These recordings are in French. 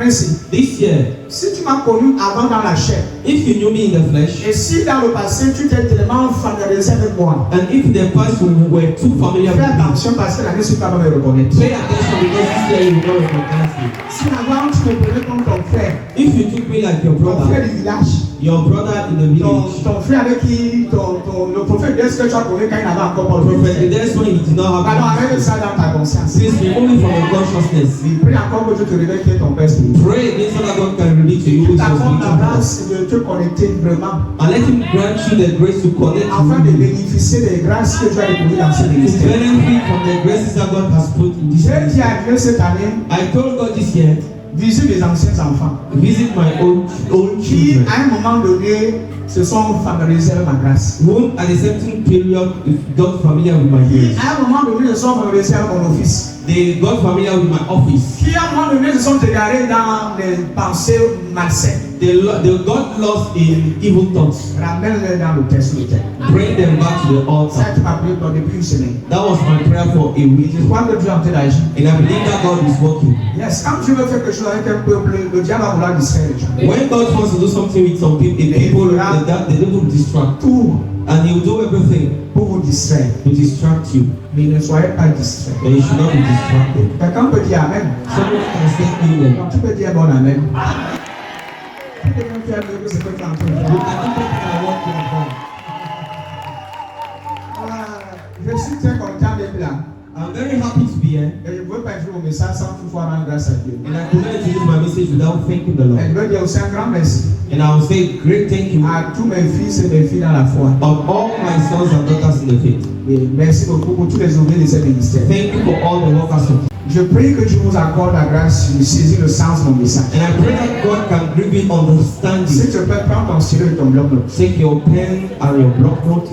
This year, si tu m'as connu avant dans la chair, if you knew me in the flesh, et si dans le passé tu t'es tellement familiarisé avec moi, and if in the past we were too familiar fais with me, attention parce que l'année suivante tu vas me reconnaître. pay attention because this year you will not recognize me. Si avant tu me prenais comme ton frère, If you took me like your ton frère brother, du village, your brother in the village, ton frère avec qui, le prophète, est-ce que tu as connu quand il n'avait encore pas le prophet, ministère? that's when he did not Alors have arrête ça dans ta conscience. Please remove it from your consciousness. Et prie encore que Dieu te révèle qui est ton père spirituel. Pray against so that God can reveal to you who is your T'accorde la spiritual father. grâce de te connecter vraiment And let him grant you the grace to connect afin to de you. bénéficier des grâces que tu as découvertes dans ce To ministère. benefit from the graces that God has put in this J'ai dit ministry. à Dieu cette année, I told God this year, visite les anciens enfants visit my own qui, children, à un moment donné, se sont familiarisés avec ma grâce. whom at a certain period got familiar with my grace. À un moment donné, se sont familiarisés avec mon office. They got familiar with my office. Qui, à un moment donné, se sont égarés dans les pensées malsaines. They got lost in evil thoughts. Ramène-les dans le texte de terre. Bring them back to the altar. Ça, tu m'as prié depuis une semaine. That was my prayer for a week. Je crois que Dieu est en train d'agir. And I believe that God is working. Yes, quand Dieu veut faire quelque chose avec un peuple, le diable va vouloir distraire les gens. When God wants to do something with some people, the devil will distract. Tout And he will do everything pour vous distraire. to distract you. Mais ne soyez pas distraits. But you should not be distracted. Quelqu'un peut dire Amen. Someone can say amen. Donc, tu peux dire bon Amen. Si quelqu'un fait mieux que ce que tu es en train de You faire. can do better than what you have done. Je suis très content d'être là. I'm very happy to be here. Et je ne veux pas écrire mon message sans toutefois rendre grâce à Dieu. And I could not introduce my message without thanking the Et Lord. je veux dire aussi un grand merci And I will say great thank you à tous mes fils et mes filles dans la foi. of all my sons and daughters in the faith. Et merci beaucoup pour tous les ouvriers de ce ministère. Thank you for all the workers of. Je prie que Dieu vous accorde la grâce de saisir le sens de mon message. And I pray that God can give you Si understanding. tu peux prendre ton stylo et ton bloc-notes Take your pen and your blocknote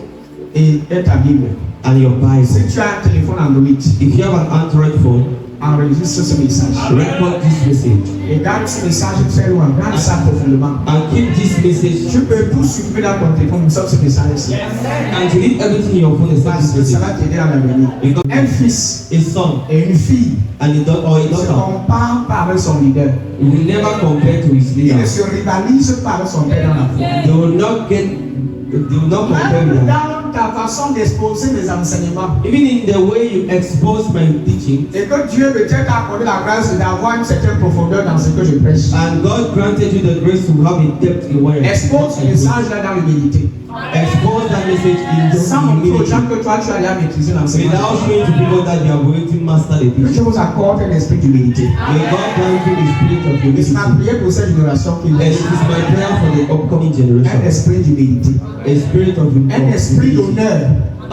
et ta Bible. and your Bible. Si tu as un téléphone Android, If you have an Android phone, enregistre ce message. record this message Et garde ce message très loin, garde ça profondément. and keep this message. Tu peux tout supprimer dans ton téléphone, sauf ce message ici. And delete everything in your phone except Parce this que ça message. va t'aider dans l'avenir. Because Un fils a son et une fille and a daughter or a ne se daughter comparent pas avec son leader. will never compare to his Il leader. ne se rivalise pas avec son père dans la foi. They will not compare Même with that. dans ta façon d'exposer mes enseignements, Even in the way you expose my teaching, et que Dieu peut-être a accordé la grâce d'avoir une certaine profondeur dans ce que je prêche. and God granted you the grace to have a depth in what you Expose ce message là dans l'humilité. expose that message in Sans montrer aux humility gens que toi tu as déjà maîtrisé l'enseignement. without showing to people that you are going to master the Que teaching. Dieu vous accorde un esprit d'humilité. May God grant you the spirit of Et c'est humility. ma prière pour cette génération qui And it est is my prayer for the upcoming un generation. esprit d'humilité, A spirit of un esprit humility d'honneur,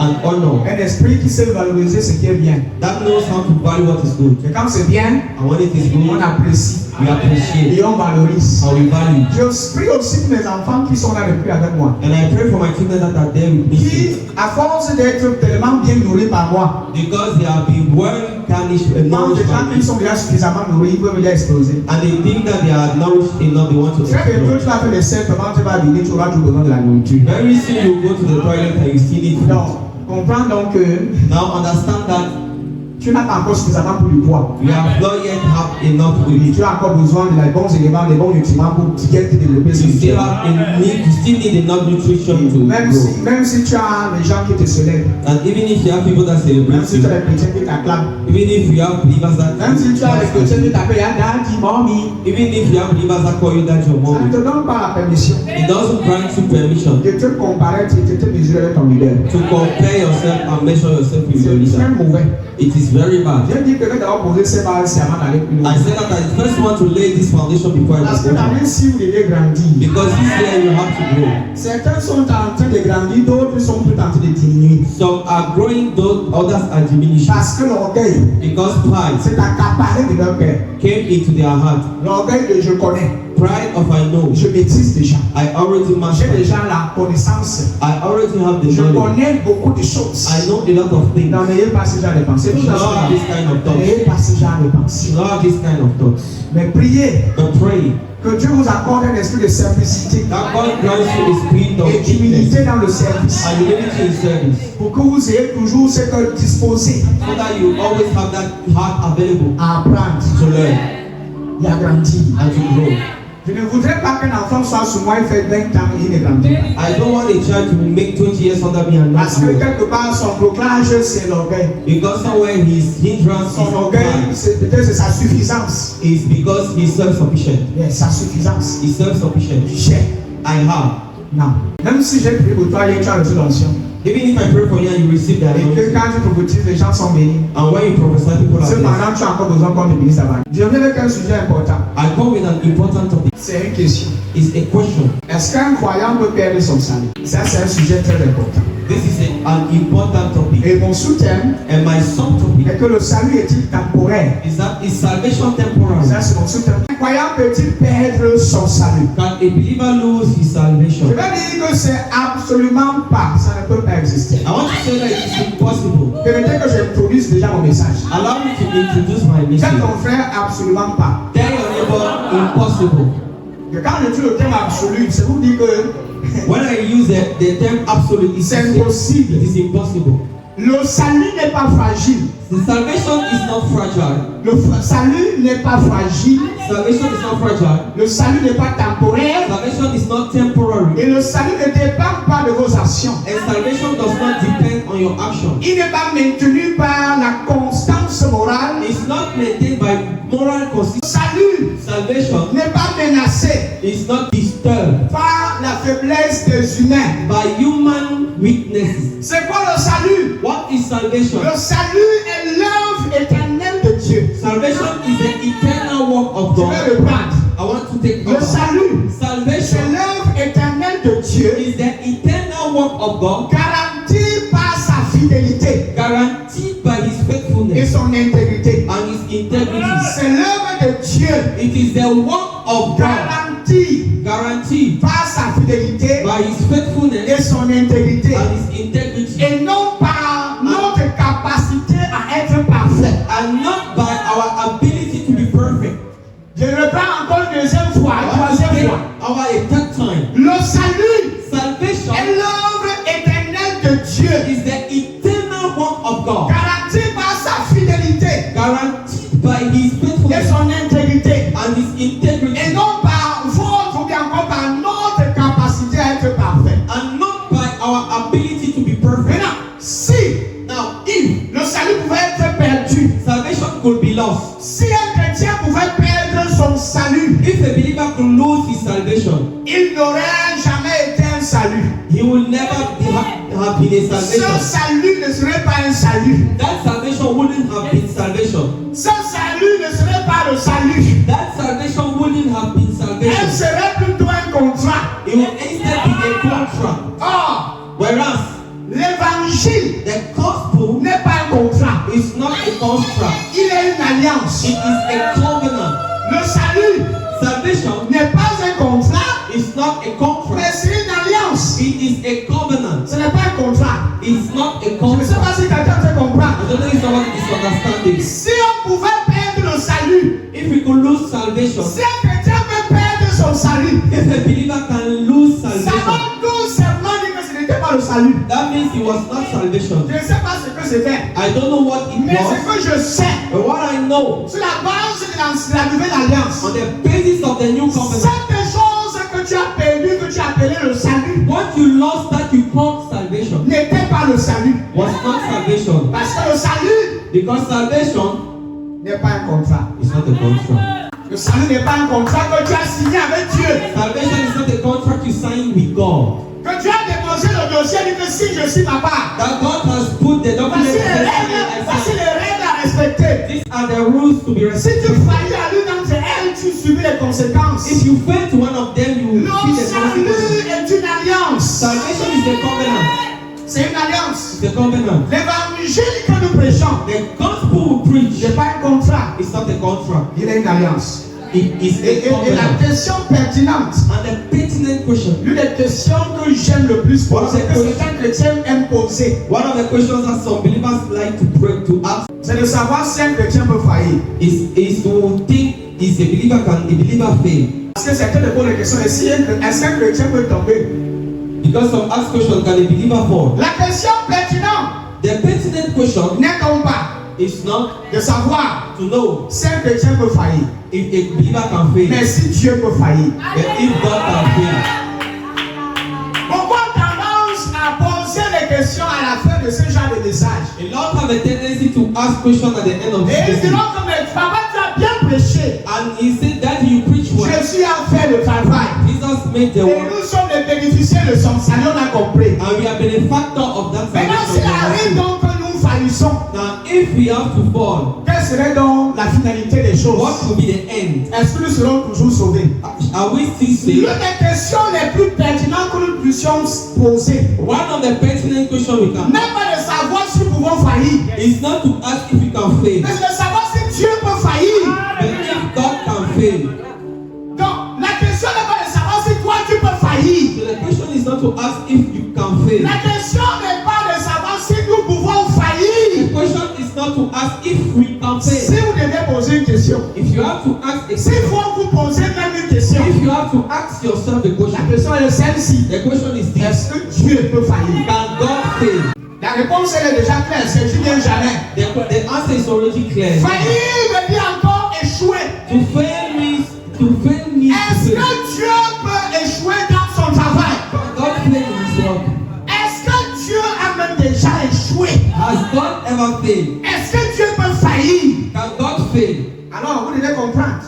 and honor un esprit qui sait valoriser ce qui est bien. that knows how to value what is good. Et quand c'est bien, And when it is on good, apprécie we appreciate et on valorise. and we value. Je prie aussi pour mes enfants qui sont là depuis avec moi, And I pray for my children that are there with me qui, à force d'être tellement bien nourris par moi, because they have been well garnished and quand nourished les gens by qui me. sont déjà suffisamment nourris, ils peuvent déjà exploser. And they think that they are nourished enough, they want to Très bientôt, explore. tu vas faire les seins, comment tu vas venir, tu auras toujours besoin de la nourriture. Very soon you go to the toilet and you still need food. Donc, comprends donc que Now understand that tu n'as pas encore suffisamment pour le poids. you have not yet have enough Et weight. tu as encore besoin de les bons éléments, des bons nutriments pour bien te développer You still spirituellement. have a need, you still need enough nutrition to grow. Même si tu as les gens qui te célèbrent, And even if you have people that même celebrate si tu you, as les chrétiens qui t'acclament, even if you have believers that même si tu as les chrétiens qui t'appellent Daddy, Mommy, even if you have believers that call you that your ça ne mom, te donne pas la permission it doesn't grant you permission de te comparer, de te mesurer avec ton leader. to compare yourself and measure yourself with your C'est très leader. mauvais. It is very bad. J'ai dit que d'avoir posé ces bases, c'est avant d'aller plus loin. I said that I first want to lay this foundation before I Parce que go on. l'année ci vous devez grandir. Because this year you have to grow. Certains sont en train de grandir, d'autres sont tout en train de diminuer. Some are growing, though others are diminishing. Parce que l'orgueil, Because pride c'est accaparé de leur cœur. came into their heart. L'orgueil de je connais, Pride of I know. je maîtrise déjà. I already J'ai master. déjà la connaissance. I already have the Je knowledge. connais beaucoup de choses. I know a lot of things. Non, n'ayez pas ce genre de pensée. You should not have this kind of thoughts. N'ayez pas ce genre de You pensée. should not have this kind of thoughts. Mais priez But pray que Dieu vous accorde un esprit de simplicité that God grants you a spirit of et meekness d'humilité dans le service. and humility in service, Pour que vous ayez toujours ce que disposé so that you always have that heart available à apprendre. to learn. il a grandi. and to grow. Je ne voudrais pas qu'un enfant soit sous moi et fait 20 ans et il ne grandit pas. I don't want a child to make 20 years under me and not Parce que grow. quelque part, son blocage, c'est l'orgueil. Because somewhere his hindrance Son is not orgueil, pride. peut-être c'est sa suffisance. It's because he's self-sufficient. Yes, sa suffisance. He's self-sufficient. J'ai. I have. Non. Même si j'ai prié pour toi, il y a tu as reçu l'onction. Even if I pray for you and you receive that Et que anointing, quand tu prophétises, les gens sont bénis. and when you prophesy, people are blessed. Cependant, tu as encore besoin qu'on te bénisse avant. Je viens avec un sujet important. I come with an important topic. C'est une question. It's a question. Est-ce qu'un croyant peut perdre son salut? Ça, c'est un sujet très important. This is an important topic. Et mon sous-thème And my sub-topic est que le salut est-il temporaire? is salvation temporary? Ça, c'est mon sous-thème. Un croyant peut-il perdre son salut? Can a believer lose his Je salvation? vais dire que c'est absolument pas. Ça ne peut pas exister. I want to say that it is impossible. Permettez que j'introduise déjà mon message. Allow me to introduce my Quand message. ton frère, absolument pas. Tell your neighbor impossible. Que quand je dis le terme absolu, c'est pour dire que When I use the term absolute, c'est it impossible. is impossible. Le salut n'est pas fragile. The salvation is not fragile. Le salut n'est pas fragile. Salvation is not fragile. Le salut n'est pas temporaire. Salvation is not temporary. Et le salut ne dépend pas de vos actions. And salvation does not depend on your action. Il n'est pas maintenu par la constance morale. It's not maintained by moral Le consistency. salut Salvation n'est pas menacé is not disturbed par la faiblesse des humains. by human weaknesses. C'est quoi le salut? What is salvation? Le salut est l'œuvre éternelle de Dieu. Salvation is the eternal work of Je God. vais le prendre. I want to take Le over. salut, c'est Salvation l'œuvre éternelle de Dieu, is the eternal work of God, garantie par sa fidélité guaranteed by His et faithfulness son intégrité. and His integrity. C'est l'œuvre de Dieu, It is the work of God, garantie guaranteed par sa fidélité by His et faithfulness son intégrité, and His integrity, et non par notre capacité à être parfait. and not by our ability to be perfect. Je le reprends encore une deuxième fois, une troisième fois. Our a third time. Le salut Salvation est l'œuvre éternelle de Dieu, is the eternal work of God, garantie par sa fidélité guaranteed by His et faithfulness son intégrité, and His integrity, et non par votre ou bien encore par notre capacité à être parfait. and not by our ability to be perfect. Maintenant, si Now, if le salut pouvait être perdu, salvation could be lost, si un chrétien pouvait perdre son salut, if a believer could lose his salvation, il n'aurait jamais été un salut. he will never have been a Ce salvation. salut ne serait pas un salut. That salvation wouldn't have been salvation. Ce salut ne serait pas le salut. That salvation wouldn't have been Elle salvation. serait plutôt un contrat. It would instead be a contract. Or, Whereas l'évangile the gospel n'est pas un contrat. is not a contract. Il est une alliance. It is a covenant. Le salut Salvation n'est pas un contrat, is not a mais contract. c'est une alliance. It is a covenant. Ce n'est pas un contrat. It's not a Je ne sais contract. pas si quelqu'un te comprend. I don't know if someone is understanding. Si on pouvait perdre le salut, If we could lose salvation, si un chrétien peut perdre son salut, if a believer can lose ça salvation, va tout simplement dire que ce n'était pas le salut. that means it was not salvation. Je ne sais pas ce que c'était, I don't know what it mais ce was, que je sais, but what I know, sur la base de la nouvelle alliance, on the basis of the new covenant, cette chose que tu as perdu, que tu as appelé le salut, what you lost that you called salvation n'était pas le salut. was not salvation. Parce que le salut Because salvation n'est pas un contrat. is not a contract. Le salut n'est pas un contrat que tu as signé avec Dieu. Salvation is not a contract you sign with God. Que tu as déposé le dossier, dit que si je suis ma part, That God has put the document voici les règles à respecter. These are the rules to be Si tu respected. faillis à l'une d'entre elles, tu subis les conséquences. If you fail to one of them, you will Le see the consequences. salut est une alliance. Salvation is a covenant. C'est une alliance. It's a covenant. L'évangile que nous prêchons The gospel we preach n'est pas un contrat, is not a contract. il est une alliance. It is Et a la covenant. question pertinente, And the pertinent question, l'une des questions que j'aime le plus poser, que certains chrétiens aiment poser, one of the questions that some believers like to pray to ask c'est de savoir si un chrétien peut faillir. is to think, is a believer fail? Parce que certains de posent la question, est-ce qu'un chrétien peut tomber? Because some ask question, can a believer fall? La question pertinente The pertinent question n'est donc pas It's not de savoir to know si un chrétien peut faillir. if a believer can fail, Mais si Dieu peut faillir. but if God can fail. Beaucoup ont tendance à poser des questions à la fin de ce genre de message. A lot have a tendency to ask questions at the end of Et this ils message. diront comme papa, tu as bien prêché. And he said that you preach well. Jésus a fait le travail. Jesus made the Et work. nous sommes les bénéficiaires de son salut, on a compris. And we are benefactor of that Maintenant, s'il arrive salvation. donc que nous faillissons, Now, if we have to fall, quelle serait donc la finalité des choses? what will be the end? Est-ce que nous serons toujours sauvés? Are we still L'une saved? des questions les plus pertinentes que nous puissions poser One of the pertinent questions we can n'est pas de savoir si nous pouvons faillir, is not to ask if we can fail, mais de savoir si Dieu peut faillir. but if God can fail. Donc, la question n'est pas de savoir si toi tu peux faillir. So the question is not to ask if you can fail. La question n'est pas de savoir si nous pouvons faillir. The question is not to ask if we can Si fail. vous devez poser une question, If you have to ask a si question, vous vous posez même une question, if you have to ask yourself the la question, question est celle-ci. the question is this: Est-ce que Dieu peut faillir? can God fail? La réponse elle est déjà claire, c'est tu viens jamais. The answer is already clear. Faillir veut dire encore échouer. To fail means Est-ce to fail. que Dieu peut échouer dans son travail? Can God fail in His work? Est-ce que Dieu a même déjà échoué? Has God ever failed? Est-ce que Dieu peut faillir? Can God fail? Alors vous devez comprendre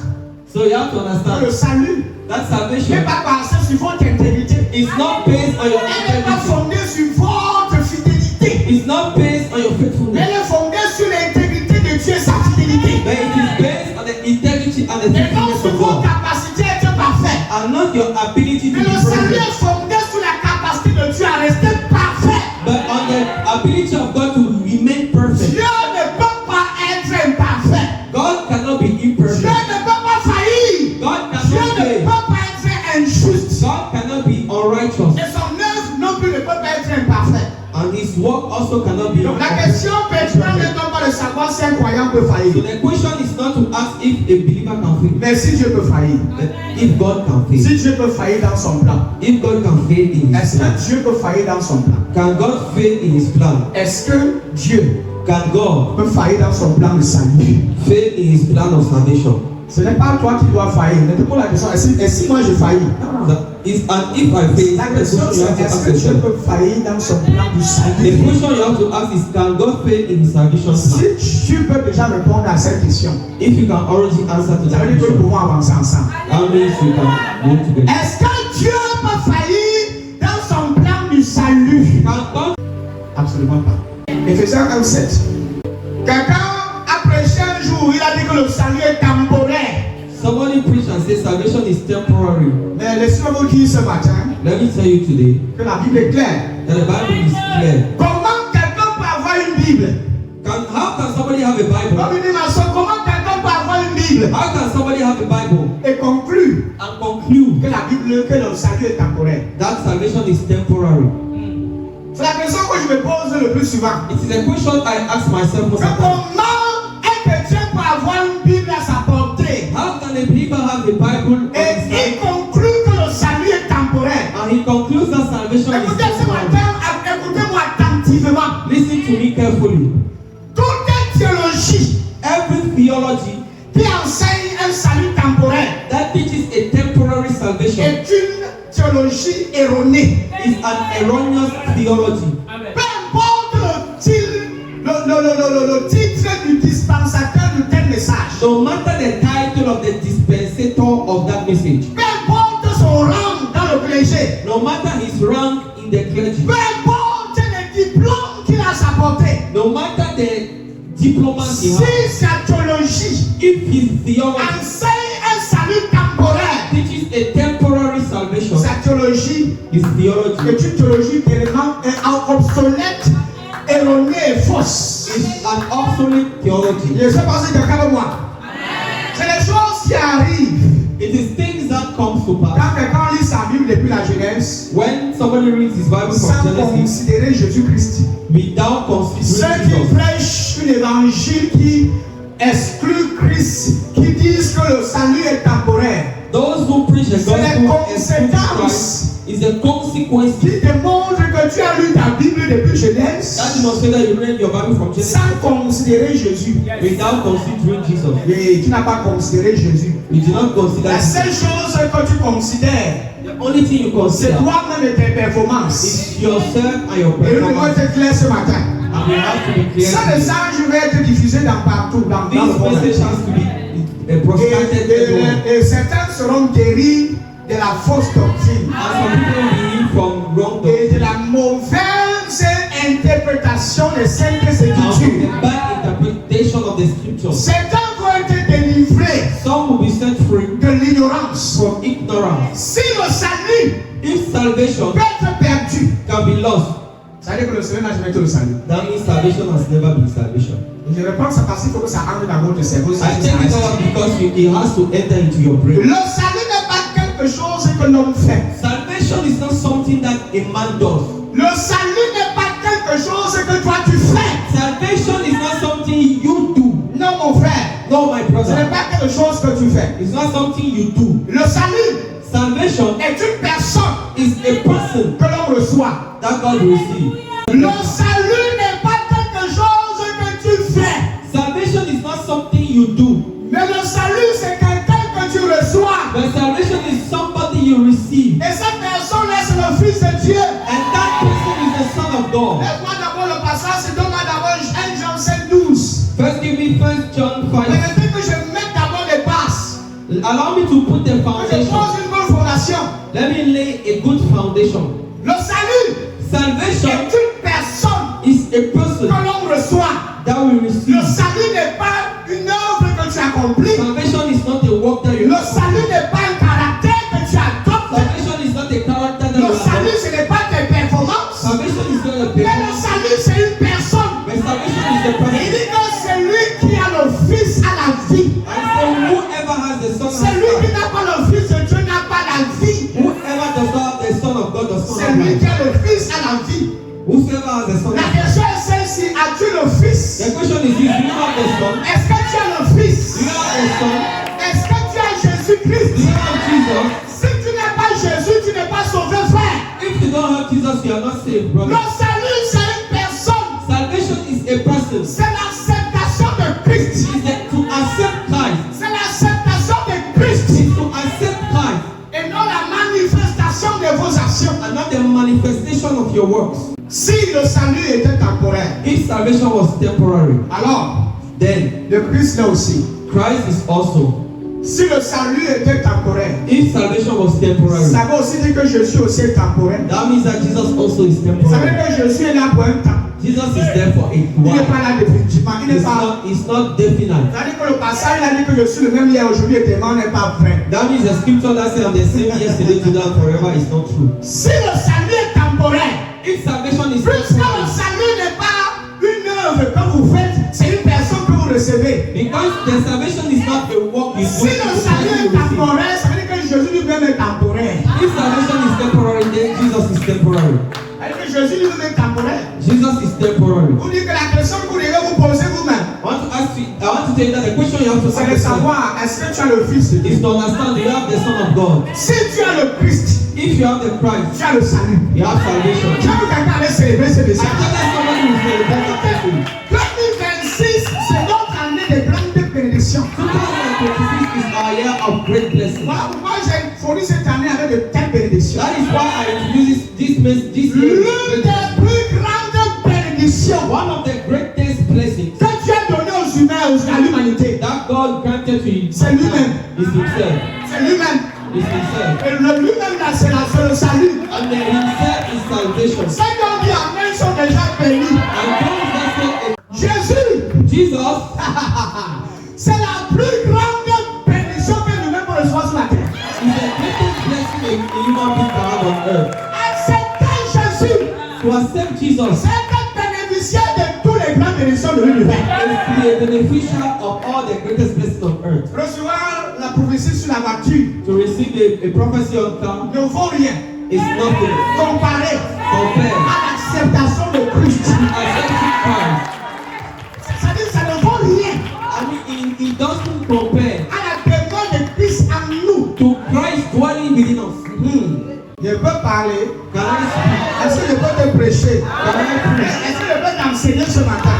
So you have to que le understand salut that n'est salvation pas basé sur votre intégrité. is not based on your Elle n'est pas integrity. fondée sur votre fidélité. It's not based on your faithfulness, Elle est fondée sur l'intégrité de Dieu et sa fidélité. but it is based on the integrity and the Et non faithfulness sur of votre God, capacité à être parfait. and not your ability to Mais be le salut perfect, est fondé sur la capacité de Dieu à rester parfait. but on the ability of God to remain perfect. Dieu ne peut pas être imparfait. God cannot be Dieu imperfect. ne peut pas faillir. God Dieu cannot ne fail. peut pas être injuste. God cannot be unrighteous, Et son œuvre non plus ne peut pas être imparfait. and His work also cannot be Donc la imperfect. question pertinente n'est donc pas de savoir si un croyant peut So faillir. the question is not to ask if a believer can fail, Mais si Dieu peut faillir, but if God can fail. si Dieu peut faillir dans son plan, If God can fail in His est-ce plan, que Dieu peut faillir dans son plan? can God fail in His plan? Est-ce que Dieu Can God peut faillir dans son plan de salut? fail in His plan of salvation? Ce n'est pas toi qui dois faillir. Ne te pose la question, et si moi je faillis? Non, non. And if I fail, La the question question you have c'est to est-ce ask que Dieu yourself. peut faillir dans son plan du The salut? question you have to ask is, can God fail in His salvation plan? Si tu peux déjà répondre à cette question, If you can already answer to ça that veut dire que nous question, pouvons avancer ensemble. that means you can go together. Est-ce que Dieu peut faillir dans son plan du salut? Can God? Absolument pas. Éphésiens 1:7. Quelqu'un a prêché un jour, il a dit que le salut est temporaire. Somebody preach and say salvation is temporary. Mais laissez-moi vous dire ce matin Let me tell you today que la Bible est claire. that the Bible is clear. Comment quelqu'un peut avoir une Bible? How can somebody have a Bible? Comme dit ma soeur, comment quelqu'un peut avoir une Bible How can somebody have a Bible et conclure and conclude que la Bible, que le salut est temporaire? that salvation is temporary? C'est la question que je me pose le plus souvent. It is a question I ask myself most Que of the time. comment un chrétien peut avoir une Bible à sa portée How can a believer have a Bible on et his il hand conclut que le salut est temporaire? and he concludes that salvation is Écoutez ce temporary? matin, écoutez-moi attentivement. Listen to me carefully. Toute théologie Every theology qui enseigne un salut temporaire that teaches a temporary salvation est une théologie erronée. is an erroneous theology. Peu importe le titre du dispensateur de tel message, No matter the title of the dispensator of that message, peu importe son rang dans le clergé, no matter his rank in the clergy, peu importe les diplômes qu'il a à sa portée, no matter the diplomas he si has, sa théologie if his theology enseigne un salut temporaire, teaches a temporary salvation, sa théologie his theology est une théologie tellement obsolète, erronée et fausse. is an obsolete theology. Je ne sais pas si quelqu'un veut moi. C'est les choses qui arrivent It is things that come to pass quand quelqu'un lit sa Bible depuis la Genèse when somebody reads his Bible sans from Genesis considérer Jésus-Christ. without Ceux considering qui Jesus. prêchent un évangile qui exclut Christ, qui disent que le salut est temporaire, Those who preach the C'est les gospel excluding conséquences Christ is a consequence qui démontrent que tu as lu ta Bible depuis Genèse That is not say that you read your Bible from Genesis sans considérer Jésus. without considering Jesus. Et tu n'as pas considéré Jésus. You do not consider La Jesus. seule chose que tu considères, The only thing you c'est consider toi-même et tes performances. is yourself and your Et nous devons performance. être clairs ce matin. And we have to be clear. Ce message va être diffusé partout dans le This monde. message has to be broadcasted everywhere. Et certains seront guéris de la fausse doctrine And some people believe from wrong et de doctrine la mauvaise interprétation des Saintes and from Écritures. the bad interpretation of the scriptures. Certains vont être délivrés Some will be set free de l'ignorance. from ignorance. Si le salut If salvation peut être perdu, can be lost, ça veut dire que le Seigneur n'a jamais été le salut. that means salvation has never been salvation. Je reprends ça parce qu'il faut que ça entre dans votre cerveau. I take it out because it has to enter into your brain. Le salut n'est pas quelque chose que l'homme fait. Salvation is not something that a man does. Le salut n'est pas quelque chose que toi tu fais. Salvation is not something you do. Non, mon frère. No, my Ce n'est brother. pas quelque chose que tu fais. It's not something you do. Le salut Salvation est une personne is a person que l'on reçoit. that God receives. Le salut n'est pas quelque chose que tu fais. Salvation is not something you do. Mais le salut, c'est quelqu'un que tu reçois. But salvation is somebody you receive. Et cette personne-là, c'est le Fils de Dieu. And that person is the Son of God. Laisse-moi d'abord le passage, c'est donne-moi d'abord 1 Jean 5:12. First give me 1 John 5. Permettez que je mette d'abord les bases. Allow me to put the Que je foundation. pose une bonne fondation. Let me lay a good foundation. Le salut Salvation est une personne is a que person l'on reçoit. that we Le receive. salut n'est pas une œuvre que tu accomplis. Salvation is not a work that you Le salut n'est pas un caractère que tu adoptes. Salvation is not a character that Le you salut, have. ce n'est pas tes performances. Salvation is not a Mais person. le salut, c'est une personne. But salvation is a Il person. dit que celui qui a le Fils a la vie. And so whoever has the Son of Celui qui God, n'a pas le Fils de Dieu n'a pas la vie. whoever does not have the Son of God does not have Celui qui life. a le Fils a la vie. Whosoever has the Son La of God. question est celle-ci, as-tu le Fils? The question is this: do you have the Son? Est-ce que tu as le Fils? Do you have the Son? Est-ce que tu as Do Jésus-Christ? you have Jesus? Si tu n'as pas Jésus, tu n'es pas sauvé, frère. If you don't have Jesus, you are not saved, Le brother. salut, c'est une personne. Salvation is a person. C'est l'acceptation de Christ. It is to accept Christ. C'est l'acceptation de Christ. It is to accept Christ Et non la manifestation de vos actions. and not the manifestation of your works. Si le salut était temporaire, If salvation was temporary, alors then le Christ là aussi. Christ is also. Si le salut était temporaire, If salvation was temporary, ça veut aussi dire que Jésus aussi est temporaire. that means that Jesus also is Ça veut temporary. dire que Jésus est là pour un temps. Jesus is there for a Il n'est while. pas là définitivement. Il n'est pas. It's not definite. C'est-à-dire que le passage il a dit que je suis le même hier, aujourd'hui et demain n'est pas vrai. That means the scripture that says I'm the same yesterday, today, and forever is not true. Si le salut est temporaire, If salvation is puisque le temporary, salut n'est pas une œuvre que vous faites, c'est une personne que vous recevez. because the salvation is not a work you do, Si le it's a salut est person you receive. temporaire, ça veut dire que Jésus lui-même est temporaire. If salvation is temporary, then Jesus is temporary. C'est-à-dire que Jésus lui-même est temporaire. Jesus is temporary. Vous dites que la question que vous devez vous poser vous-même, I want to tell you that the question you have to c'est de ask yourself savoir est-ce que tu as le Fils de is Dieu. to understand: do you have the Son of God? Si tu as le Christ, If you have the Christ, tu as le salut. you have salvation. Tu as vu quelqu'un aller célébrer ce I message. tell that somebody who celebrates that person. 2026, c'est notre année de grandes bénédictions. 2026 is our year of great blessing. Voilà pourquoi j'ai fourni cette année avec de telles bénédictions. That is why I introduce this year. L'une des plus grandes bénédictions One of the greatest blessings que Dieu a donné aux humains, à l'humanité, that God granted to you c'est lui-même. is Himself. C'est lui-même. Is Himself. Et lui-même, là, c'est le salut. And then Himself is salvation. Ceux qui ont dit Amen sont déjà bénis. And those that say Jésus, Jesus c'est la plus grande bénédiction que nous-mêmes recevons sur la terre. is the greatest blessing a human being can have on earth. Accepter Jésus, To accept Jesus c'est être bénéficiaire de tous les grandes bénédictions de l'univers. is to be a beneficiary of all the greatest blessings on earth. Recevoir la prophétie sur la voiture To receive a prophecy on car ne vaut rien is nothing comparé compared à l'acceptation de Christ. to accepting Christ. C'est-à-dire que ça ne vaut rien I mean, it doesn't compare à la demeure de Christ en nous. to Christ dwelling within us. Je peux parler Can I speak? Est-ce que je peux te prêcher? Est-ce que je peux t'enseigner ce matin?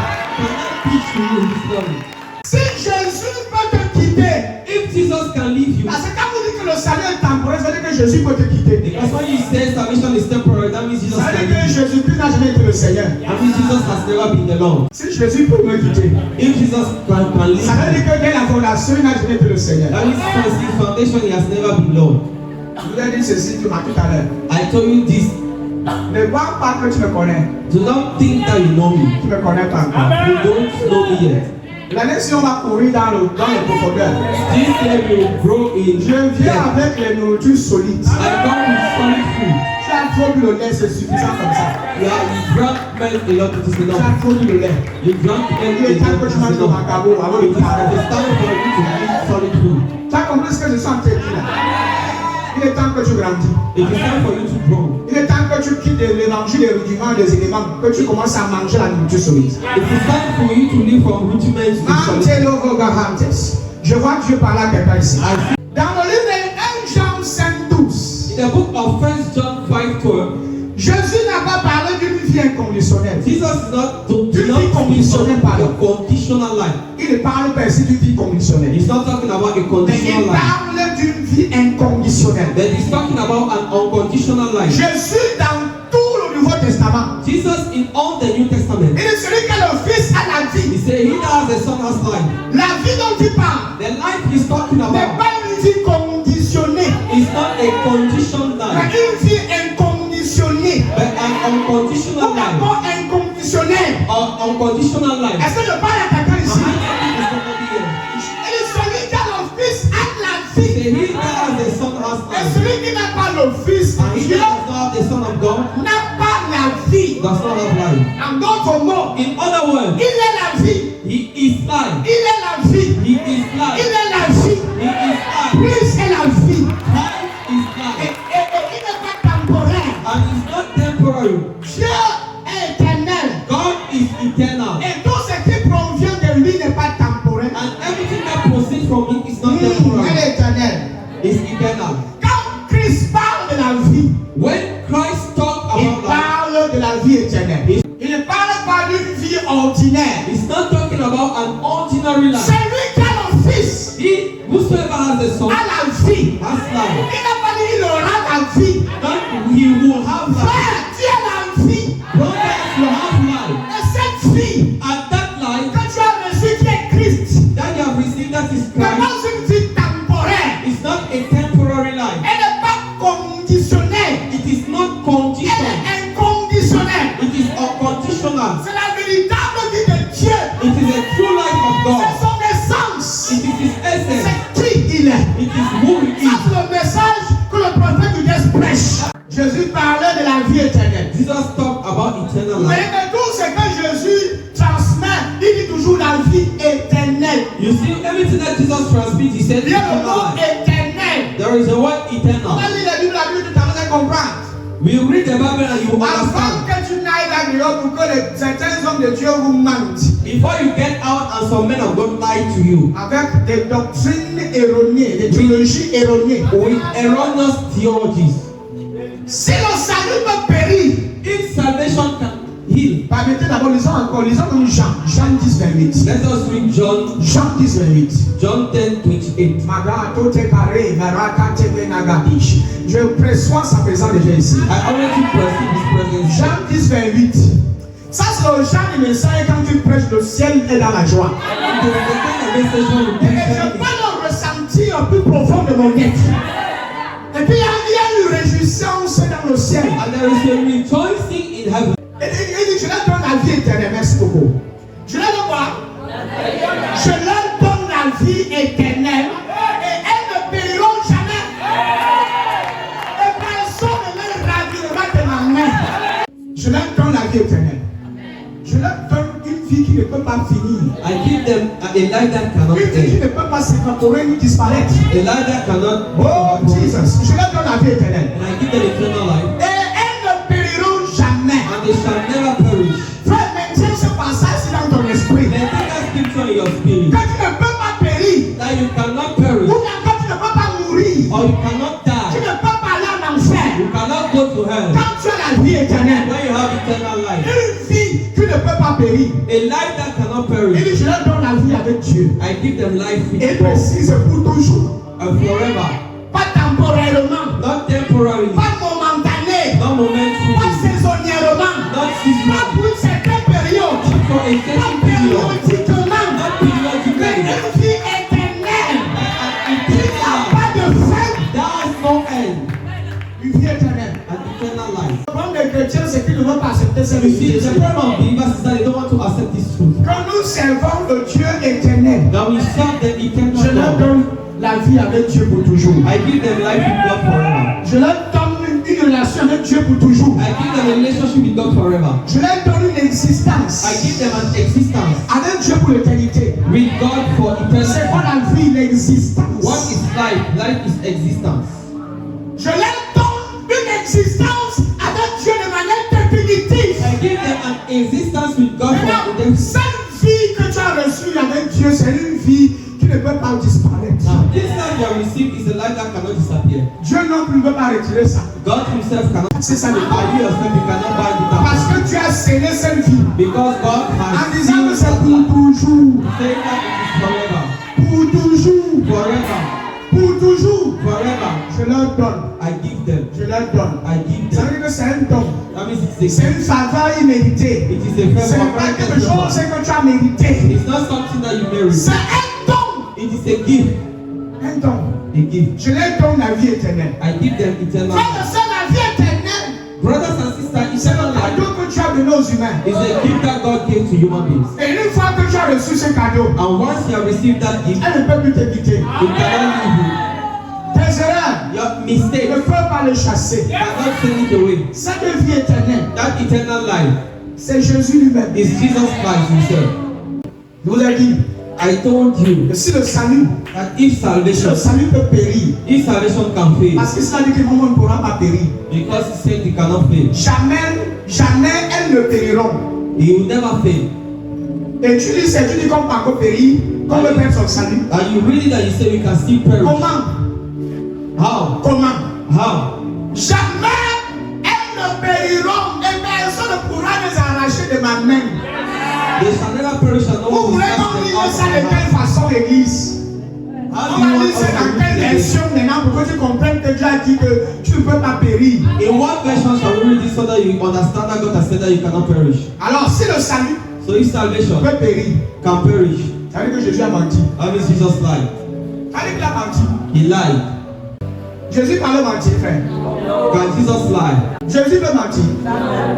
Si Jésus peut te quitter, If Jesus can leave you, parce que quand vous dites que le salut est temporaire, ça veut dire que Jésus peut te quitter. because when you say salvation is temporary, that means Jesus Ça veut can dire que leave you. Jésus-Christ n'a jamais été le Seigneur. That means Jesus has never been the Lord. Si Jésus peut me quitter, If Jesus can leave ça veut you, dire que dès la fondation, il n'a jamais été le Seigneur. that means since his foundation he has never been Lord. Je vous ai dit ceci tout à l'heure. I told you this. Ne vois pas que tu me connais. Do not think that you know me. Tu ne me connais pas encore. You don't know me yet. L'année si on va courir dans les profondeurs. This year will grow in. Je viens avec les nourritures solides. I come with solid food. Tu as trop bu le lait, c'est suffisant comme ça. Yeah, you drank milk a lot, it is Tu enough. as trop bu le lait. You drank Il milk est a temps lot, que it tu manges is le enough. macabo avant It de is parler. time for you to eat solid food. Tu as compris ce que je suis en train de dire là? Il est temps que tu grandis. It is time for you to grow. Il est temps que tu quittes l'évangile, les rudiments, les éléments, que tu commences à manger la nourriture solide. It is time for you to live from rudiments to solid. Je vois Dieu parler à quelqu'un ici. Dans le livre de 1 Jean 5:12, In the book of 1 John 5:12, Jésus n'a pas parlé d'une vie inconditionnelle. Jesus is not D'une vie speak conditionnelle, about pardon. a conditional life. Il ne parle pas ici d'une vie conditionnelle. He's not talking about a Mais conditional il life. parle d'une vie inconditionnelle. But he's talking about an unconditional life. Jésus, dans tout le Nouveau Testament, Jesus in all the New Testament, il est celui qui a le Fils à la he vie. said he that has the Son has life. La vie dont il parle The life he's talking n'est about pas une vie conditionnée, is not a conditional mais life, une vie inconditionnée. but an unconditional Pourquoi life. pas inconditionnelle? Or unconditional life. Est-ce que je parle à quelqu'un Am ici? I talking to somebody here? Il est celui qui a le Fils à la He vie. said he that has the Son has Et life. celui qui n'a pas le Fils And he Dieu that does not have the Son of God n'a pas la vie. does not have life. En d'autres mots, In other words, il est la vie. he is life. Il est la vie. He is Il life. est la vie. He is life. Christ est la vie. Life is Et, life. il n'est pas temporaire. And it's not temporary. Dieu est éternel. God is eternal. Et tout ce qui provient de lui n'est pas temporaire. And everything that proceeds from him is not Elle temporary. est éternelle. It's eternal. Quand Christ parle de la vie, When Christ talked il about life, parle de la vie éternelle. Il ne parle pas d'une vie ordinaire. he's not talking about an ordinary life. C'est lui qui a le Fils He, whosoever has the Son, à la vie. has life. Il n'a pas dit qu'il aura la vie. That he will have life. Frère, tu as la vie. Brothers, you have life. Et cette vie And that life que tu as reçue qui est Christ that you have received, that is n'est Christ, pas une vie temporaire. is not a temporary life. Elle n'est pas conditionnelle. It is not Elle conditional. est inconditionnelle. It is unconditional. C'est la véritable vie de Dieu. It is a true life of C'est God. son essence. It is his essence. C'est qui il est. It is who he Ça, is. c'est le message que le prophète du Dieu prêche. Jésus parlait de la vie éternelle. Jesus talked about eternal Mais life. de tout ce que Jésus transmet, il dit toujours la vie éternelle. You see, everything that Jesus transmits, he said Il y a le eternal mot life. éternel. There is a word On eternal. va lire la Bible tout à l'heure, comprendre. We read the Bible and you Avant understand. que tu n'ailles là-dedans pour que certains hommes de Dieu vous mentent Before you get out and some men of God lie to you avec des doctrines erronées, des théologies erronées. with erroneous theologies. Si le salut peut périr, If salvation can heal, permettez d'abord, lisons encore, lisons comme Jean 10, 28. let us read Jean 10, 28. John 10:28. Je perçois sa présence déjà ici. I already perceive his presence. Jean 10, 28. Ça, c'est le chant du message quand tu prêches, le ciel est dans la joie. It is the kind of message when you Et preach je that peux le ressentir au plus profond de mon être. Et puis il y a une réjouissance dans le ciel. and there is a rejoicing in heaven. Et il dit, je leur donne la vie éternelle. Merci beaucoup. Je leur donne quoi? Je leur donne la vie éternelle. Et elles ne périront jamais. Et personne ne les ravira de ma main. Je leur donne la vie éternelle. Je leur donne une vie qui ne peut pas finir. I give them a life that cannot Une vie qui end. ne peut pas s'évaporer ni disparaître. A life that cannot Oh Jesus. Je leur donne la vie éternelle. And I give them eternal life. Et elles ne périront jamais. And they shall never perish. Frère, maintiens ce passage dans ton esprit. Then take that scripture in your spirit. Que tu ne peux pas périr. That you cannot Ou perish. bien que tu ne peux pas mourir. Or you cannot Tu die. ne peux pas aller en enfer. You cannot go to hell. Quand tu as la vie éternelle. A life that cannot Il perish. dit, je leur donne la vie avec Dieu. I give them life with Et God. précise pour toujours. And forever. Pas temporairement. Not temporarily. Pas momentané. Not momentarily. Pas saisonnièrement. Not Pas seasonal. pour une certaine période. Not for a Pas certain period. périodiquement. Not Mais periodically. une vie éternelle. An Il n'y a eternal life. pas de fin. That has no end. Une vie éternelle. An eternal life. Le problème des chrétiens, c'est qu'ils ne veulent pas accepter cette You see, vie. the problem of believers is that they don't want to accept this truth. Quand nous servons le Dieu éternel, Now we serve the je eternal leur God. donne la vie avec Dieu pour toujours. I give them life with God forever. Je leur donne une relation avec Dieu pour toujours. I give them a relationship with God forever. Je leur donne une existence I give them an existence avec Dieu pour l'éternité. with God for C'est quoi eternity. la vie, l'existence? What is life? Life is existence. Je leur donne une existence avec Dieu de manière définitive. I give them an existence with God for Maintenant, eternity. cette vie que tu as reçue avec Dieu, c'est une vie qui ne peut pas disparaître. Now, this life you have received is a life that cannot disappear. Dieu non plus ne peut pas retirer ça. God Himself cannot. C'est ça le By problème. you yourself, you cannot buy it Parce out. que tu as scellé cette vie Because God en has disant que sealed c'est that pour life. toujours. Say that it is forever. Pour toujours. Forever. Pour toujours. Forever. Je leur donne. I give them. Je leur donne. I give Ça them. veut dire que c'est un don. That means it's C'est a une faveur imméritée. It is a Ce favor. n'est pas quelque chose que tu as mérité. It's not something that you merit. C'est un don. It is a gift. Un don. A gift. Je leur donne la vie éternelle. I give them eternal Frère et life. sœur, la vie éternelle, Brothers and sisters, c'est eternal le life cadeau que tu as donné aux humains. is a gift that God gave to human beings. Et une fois que tu as reçu ce cadeau, And once you have received that gift, elle ne peut plus te quitter. it cannot leave Tes erreurs, you. Your tu ne mistakes peux pas les chasser. cannot send it away. Cette vie éternelle, That eternal life c'est Jésus lui-même. is Jesus Christ Himself. Je vous ai dit I told you que si le salut, that if salvation peut périr, can fail, parce que cela dit que le monde ne pourra pas périr. because He said it cannot fail, Jamais elles ne périront. He will never fail. Et tu dis qu'on peut encore périr, qu'on veut perdre son salut. And you read it and you say we can still perish. Comment? How? How? Jamais elles ne périront et personne ne pourra les arracher de ma main. They shall never perish and no Vous one will voulez cast qu'on them dise out of ça de my hand. quelle façon, l'église? How On do you va want dire c'est dans us to quelle read this? version maintenant pour que tu comprennes que Dieu a dit que tu ne peux pas périr. In what version shall we read this so that you understand that God has said that you cannot perish? Alors, si le salut So if salvation peut périr, can perish, ça veut dire que Jésus a menti. that means Jesus lied. Ça veut dire qu'il a menti. He lied. Jésus parle mentir, frère. Can Jesus lie? Jésus peut mentir.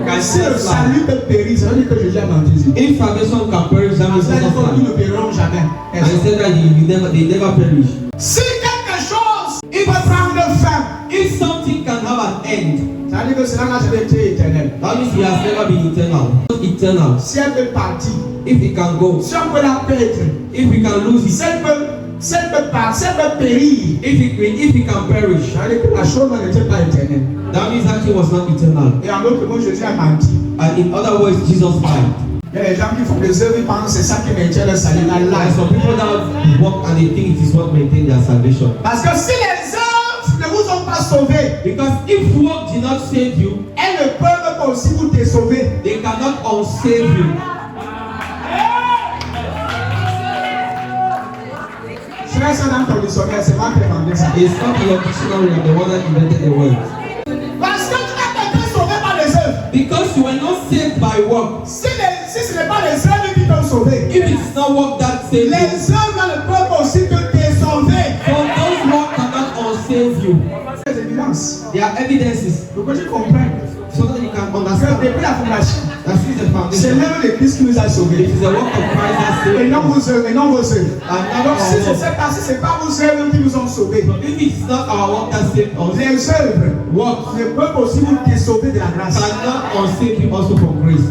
Can Si le Jesus lie? salut peut périr, ça veut dire que Jésus a menti. If salvation can perish, that means Ça veut dire Jesus qu'ils lied. ne périront jamais. And he said that they never perish. Si quelque chose il peut prendre fin, If something can have an end, ça veut dire que cela n'a jamais été éternel. that means he has never been eternal. Eternal. Si elle peut partir, If he can go, si on peut la perdre, if we can lose si it, elle peut partir, si elle peut périr, if he can perish, ça veut dire que la chose n'était pas éternelle. that means that he was not eternal. Et en d'autres mots, Jésus a menti. And in other words, Jesus lied. Il y a des gens qui font des œuvres, ils pensent que c'est ça qui maintient le salut. La There are lie. some people that walk and they think it is what maintains their salvation. Parce que si les œuvres ne vous ont pas sauvé, Because if work did not save you, elles ne peuvent pas aussi vous désauver. they cannot unsave you. Frère, ça dans ton dictionnaire, c'est moi qui ai demandé ça. It's not your dictionary, I'm the one that invented the word. Parce que tu n'as pas été sauvé par les œuvres. Because you were not saved by work. Si ce n'est pas les œuvres qui t'ont sauvé, If it is not work that saved you, les œuvres ne peuvent aussi te désauver. so those work cannot unsave you. C'est évidence. There are evidences Pour que tu comprennes so that you can que understand depuis la fondation, that this is the c'est foundation. l'œuvre de Christ qui nous a It sauvés. is the work of Christ that saved Et you. non vos œuvres, et non vos œuvres. And not Donc si our ce work. n'est pas, si c'est pas vos œuvres qui nous ont sauvés, So if it is not our work that saved us, les œuvres work ne peuvent aussi vous désauver de la grâce. cannot unsave you also from grace.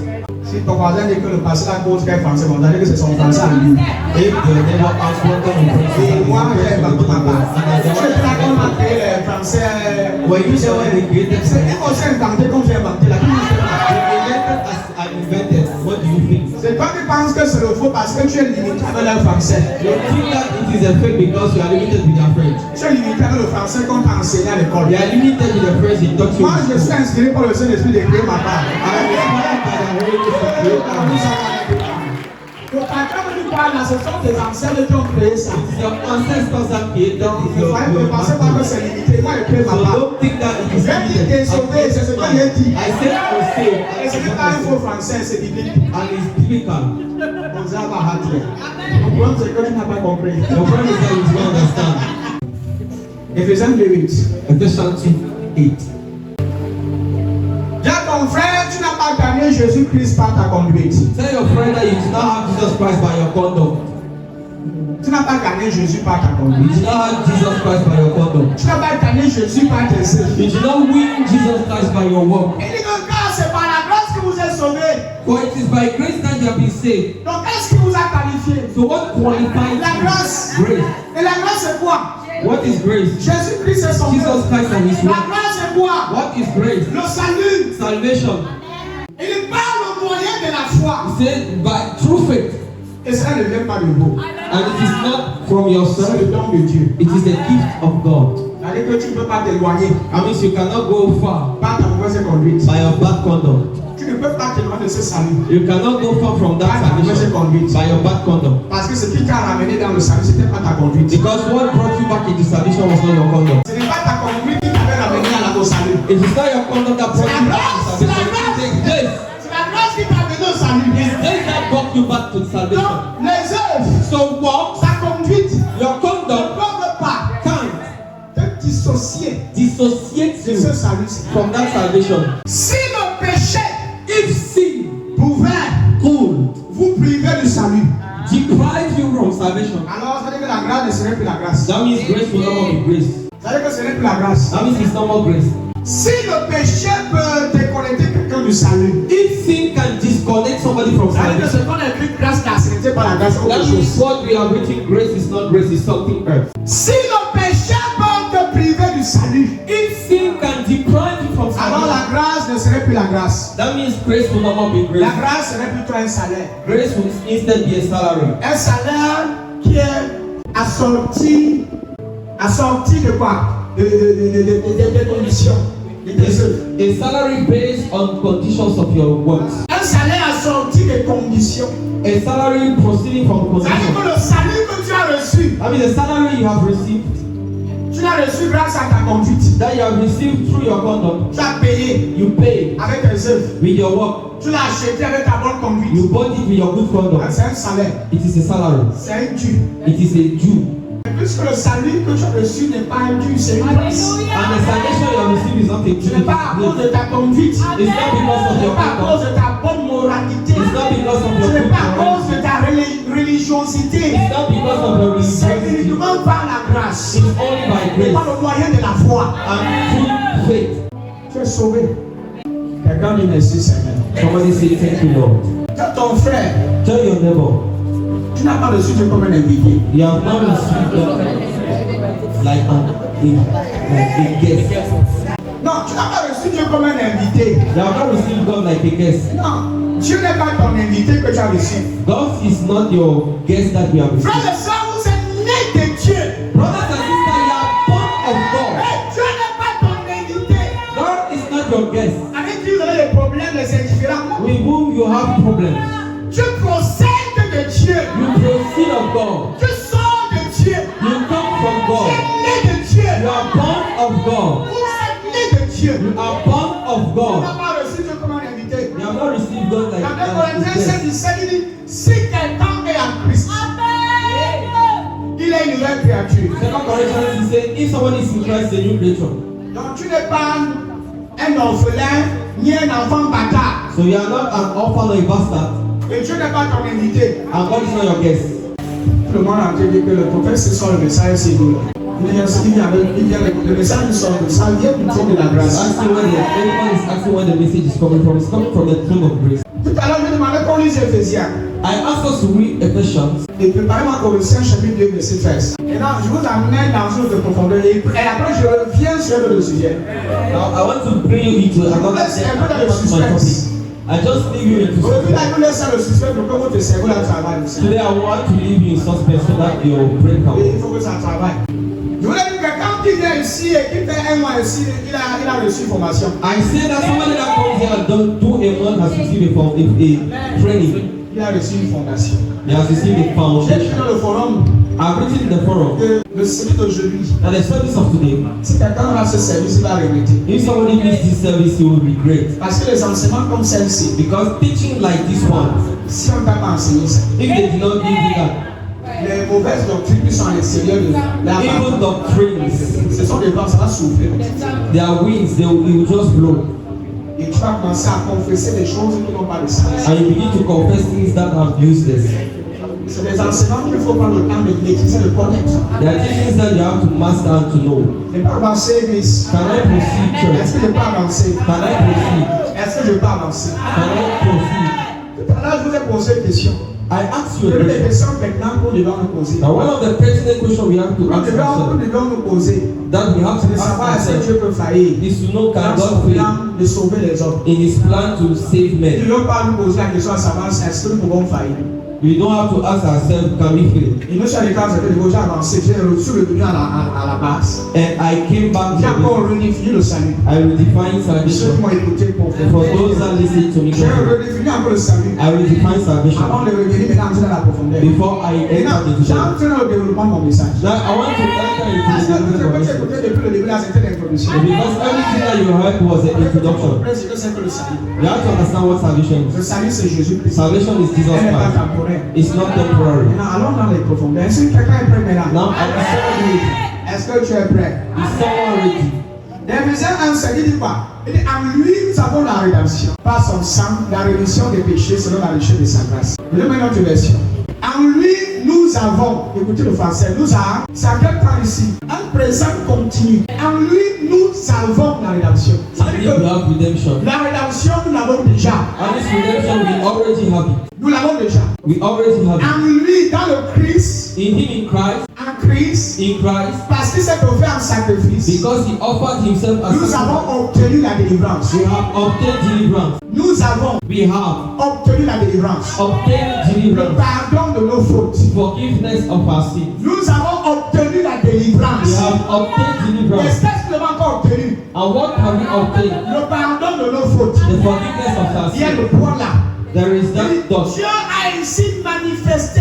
Si ton voisin dit que le pasteur à cause qu'il est français, on va dire que c'est son français à lui. If the neighbor asks what kind of Et person moi, j'ai inventé ma part. Je sais pas comment on a créé les français. when you say when they created C'est qui qu'on s'est inventé comme j'ai inventé là? Qui nous fait inventé? as I invented, what do you think? C'est toi qui penses que c'est le faux parce que tu es limité avec le français. You think that it is a fake because you are limited with your French. Tu es limité avec le français qu'on t'a enseigné à l'école. You are limited with the French they taught you. Moi, je suis inspiré par le Saint-Esprit d'écrire ma part. I am inspired by the Holy Ghost to create Nous and sommes en Afrique. là, ce sont tes ancêtres qui ont créé ça. It's your ancestors that created Donc, this. ne pensez pas que c'est limité. Moi, je crée ma So part. don't think that it is J'ai dit t'es sauvé, c'est ce que j'ai dit. I said I will say. Et ce n'est pas un faux français, c'est biblique. And it's biblical. On a ma hâte. Le problème, c'est que tu n'as pas compris. The problem is that you don't understand. Éphésiens 2:8. Ephesians 2:8. Dis à ton frère, tu n'as pas gagné Jésus-Christ par ta conduite. Tell your friend that you do not have Jesus Christ by your conduct. Tu n'as pas gagné Jésus par ta You conduite. do not have Jesus Christ by your conduct. Tu n'as pas gagné Jésus par tes œuvres. You do not win Jesus Christ by your work. Il dit que car c'est par la grâce que vous êtes sauvés. For it is by grace that you have been saved. Donc qu'est-ce qui vous a qualifié? So what qualifies La grâce. grace? Et la grâce c'est quoi? What is grace? Jésus-Christ est son Jesus œuvre. Christ and His La work. grâce c'est quoi? What is grace? Le salut. Salvation. Il parle au moyen de la foi. He said by through faith. Et cela ne vient pas de vous. And it is not from C'est yourself. le don de Dieu. It is the gift of God. C'est-à-dire que tu ne peux pas t'éloigner That means you cannot go far par ta mauvaise conduite. by your bad conduct. Tu ne peux pas t'éloigner de ce salut You cannot go far from par that ta mauvaise salvation conduite. by your bad conduct. Parce que ce qui t'a ramené dans le salut, ce n'était pas ta conduite. Because what brought you back into salvation was not your conduct. Ce n'est pas ta conduite qui t'avait ramené au salut. It is not your conduct that brought you back to salvation. It is grace. C'est la grâce qui t'a amené au salut. It's grace that brought you back to salvation. Donc, les œuvres, So what? ta conduite, Your ne conduct peuvent pas can't te dissocier dissociate de you ce salut. from that salvation. Si le péché If sin pouvait could vous priver du salut, deprive you from salvation, alors ça veut dire que la grâce ne serait plus la grâce. that means grace will no more be grace. Ça veut dire que ce n'est plus la grâce. That means it's no more grace. Si le péché peut déconnecter quelqu'un du salut, If sin can disconnect somebody from ça veut dire que ce salvation, qu'on écrit grâce là, ce n'était pas la grâce, c'est that autre means chose. what we have written grace is not grace, it's something else. Si le péché peut te priver du salut, If sin can deprive you from alors la salvation, grâce ne serait plus la grâce. that means grace will no more be La grace. grâce serait plutôt un salaire. Grace will instead be a salary. Un salaire qui est assorti de quoi? Des conditions. Des œuvres. A salary based on conditions of your works. Un salaire assorti de conditions. A salary proceeding from Ça veut dire conditions. que le salut que tu as reçu, I mean, the salary you have received, tu l'as reçu grâce à ta conduite. that you have received through your conduct, Tu as payé you pay avec tes œuvres. with your work. Tu l'as acheté avec ta bonne conduite. You bought it with your good conduct. C'est un salaire. It is a salary. C'est un dû. It is a due. Et puisque le salut que tu as reçu n'est pas un dû, c'est une grâce. And the salvation you have received is not a due. Ce n'est pas à cause de ta conduite. It's not because Ce of n'est your pas à cause conduct. de ta bonne moralité. It's not because of Ce your n'est good pas à conduct. cause de ta religiosité. It's not because of your C'est religiosity. uniquement par la grâce. It's only by Et grace par le moyen de la foi. and through faith. Tu es sauvé. Quelqu'un dit merci Seigneur. Somebody say thank you, Lord. Quand ton frère, Tell your neighbor, tu n'as pas reçu Dieu comme un invité. you have not received God like a guest. Non, tu n'as pas reçu Dieu comme un invité. You have not received God like a guest. Non, Dieu n'est pas ton invité que tu as reçu. God is not your guest that you have Frère received. et sœur, vous êtes nés de Dieu. Brothers and sisters, you are born of God. Mais Dieu n'est pas ton invité. God is not your guest Avec qui vous avez les problèmes, les indifférents. with whom you have problems. Tu procèdes de Dieu. You proceed of God. Tu sors de Dieu. You come from Tu God. es né de Dieu. You are born of God. Vous êtes né de Dieu. You are born of Tu God. n'as pas reçu Dieu comme un invité. You have not received God like Dans 2 a Corinthiens guest. 17, il dit, si quelqu'un est en Christ, il est une nouvelle créature. Second Corinthians, he said, if somebody is in Christ, a new creature. Donc tu n'es pas un orphelin ni un enfant bâtard. So you are not an orphan or a bastard, Et Dieu n'est pas ton invité. and God is not your guest. Tout le monde a dit que le prophète c'est sur le message, c'est nous. Il vient le message du sort, ça vient plutôt de la He's grâce. asking where everyone is asking where the message is coming from. It's coming from the throne of grace. Tout à l'heure, je demandais qu'on lise Éphésiens. I asked us to read Ephesians. Et préparez-moi Colossiens chapitre 2, verset 13. Et là, je vous amène dans une autre profondeur. Et après, je reviens sur le sujet. Now I want to bring you into another Let's go to the my topic. suspense. I just leave you into Aujourd'hui, là, suspense. je vous laisse le suspect pour que votre cerveau là travaille aussi. Today I want to leave you in suspense so that your brain can Et work. il faut que ça travaille. Je voulais dire que quand il vient ici et qu'il fait un mois ici, il a reçu formation. I say that somebody that comes here and don't do a month has received a training. Il a reçu une fondation. He has received a J'ai écrit foundation. dans le forum I've written in the forum que le service d'aujourd'hui, that the service of today, si quelqu'un a ce service, il va regretter. if somebody needs this service, he will be great. Parce que les enseignements comme celle-ci, Because teaching like this one, si on ne t'a pas enseigné ça, if they did not give you that, les mauvaises doctrines qui sont à l'extérieur de la even doctrines, ce sont des vents, ça va souffler. their winds, it will just blow. Et tu vas commencer à confesser des choses qui n'ont pas de sens. And you begin to confess things that are useless. C'est des enseignements qu'il faut prendre le temps de maîtriser, de connaître. There are teachings that you have to master and to know. Je ne peux pas avancer, Église. Can I proceed, Est-ce church? que je peux avancer? Can I proceed? Est-ce que je peux avancer? Can I proceed? Tout à l'heure, je vous ai posé une question. I asked you a Une des question. questions maintenant que nous devons nous poser. Now, one of the pertinent questions we have to Nous ask ourselves, devons nous poser. that we have to C'est de ask savoir est-ce que ourselves, Dieu peut faillir is to know, can dans son God fail plan de sauver les hommes. in His plan to save Nous ne men? devons pas nous poser la question à savoir est-ce que nous pouvons faillir. We don't have to ask ourselves, can we fail? Et nous, sur les cas, j'ai avancé, j'ai revenu à la base. And I came back J'ai to encore redéfini le salut. I will define Ceux qui salvation. m'ont écouté pour faire. For those that listen to me, J'ai redéfini encore le salut. I will define Avant salvation de revenir maintenant entrer dans la profondeur. before I Maintenant, enter into that. j'entre dans le développement de mon message. Now, I want to enter into Parce the que tout ce que development j'ai of écouté message. depuis le début, là, c'était l'introduction. Because everything that you heard was an introduction. C'est que c'est que le salut. You have to understand what salvation Le is. salut, c'est Jésus-Christ. Salvation is Jesus Elle n'est pas Christ. temporaire. It's not temporary. Maintenant, allons dans les profondeurs. Est-ce que quelqu'un est prêt maintenant? Now, Est-ce que tu es prêt? is someone ready? D'Éphésiens 1, il dit quoi? Il dit en lui nous avons la rédemption. Par son sang, la rémission des péchés selon la richesse de sa grâce. Je vais mettre notre version. En lui nous avons, écoutez le français, nous avons, ça vient par ici, un présent continu. En lui nous avons la rédemption. Ça veut And dire we que have redemption. la rédemption nous l'avons déjà. And this redemption, we already have it. Nous l'avons déjà. We already have it. En lui, dans le Christ, In Him, in Christ, en Christ, parce qu'il s'est offert en sacrifice, because He offered Himself as nous sacrifice, avons obtenu la délivrance. we have obtained deliverance. Nous avons We have obtenu la délivrance. obtained Le deliverance, pardon de nos fautes. forgiveness of our sins. Nous avons obtenu la We délivrance. have obtained Et deliverance. qu'est-ce que nous avons encore obtenu? And what have we obtained? Le pardon de nos fautes. The forgiveness of our Il y a sins. le point là. There is that dot. Dieu a ainsi manifesté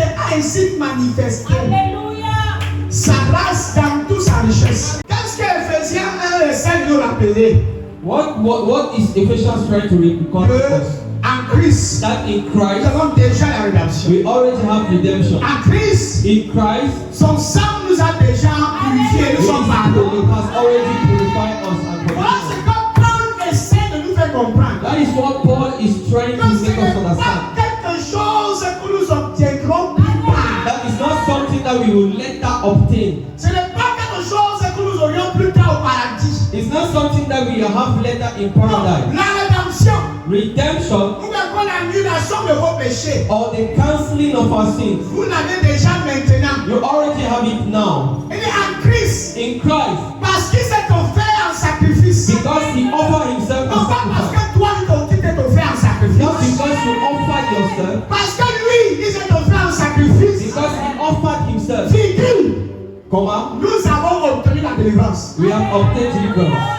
sa grâce dans toute sa richesse. Qu'est-ce que Éphésiens 1 essaie de nous rappeler? What is Ephesians trying to recall to Que us? en Christ, That in nous Christ, avons déjà la rédemption. we already have redemption. En Christ, In Christ, son sang nous a déjà purifiés, nous sommes He pardonnés. has already purified us and Voilà forgiven ce us. que Paul essaie de nous faire comprendre. That is what Paul is trying Que to ce make us n'est understand. pas quelque chose que nous obtiendrons plus tard. That is not something that we will later obtain. Ce n'est pas quelque chose que nous aurions plus tard au paradis. It's not something that we have later in Non, paradise. la rédemption, Redemption ou bien quoi, l'annulation de vos péchés, or the cancelling of our sins. vous l'avez déjà maintenant. You already have it now. Il est en Christ In Christ. parce qu'il s'est offert en sacrifice. Because He offered Himself Non as pas parce sacrifice. que toi, tu t'es offert en Not sacrifice. because you offered yourself. Parce que lui, il s'est offert en sacrifice. Because He offered Himself. Figure, Comma. nous avons obtenu la délivrance. We have obtained deliverance.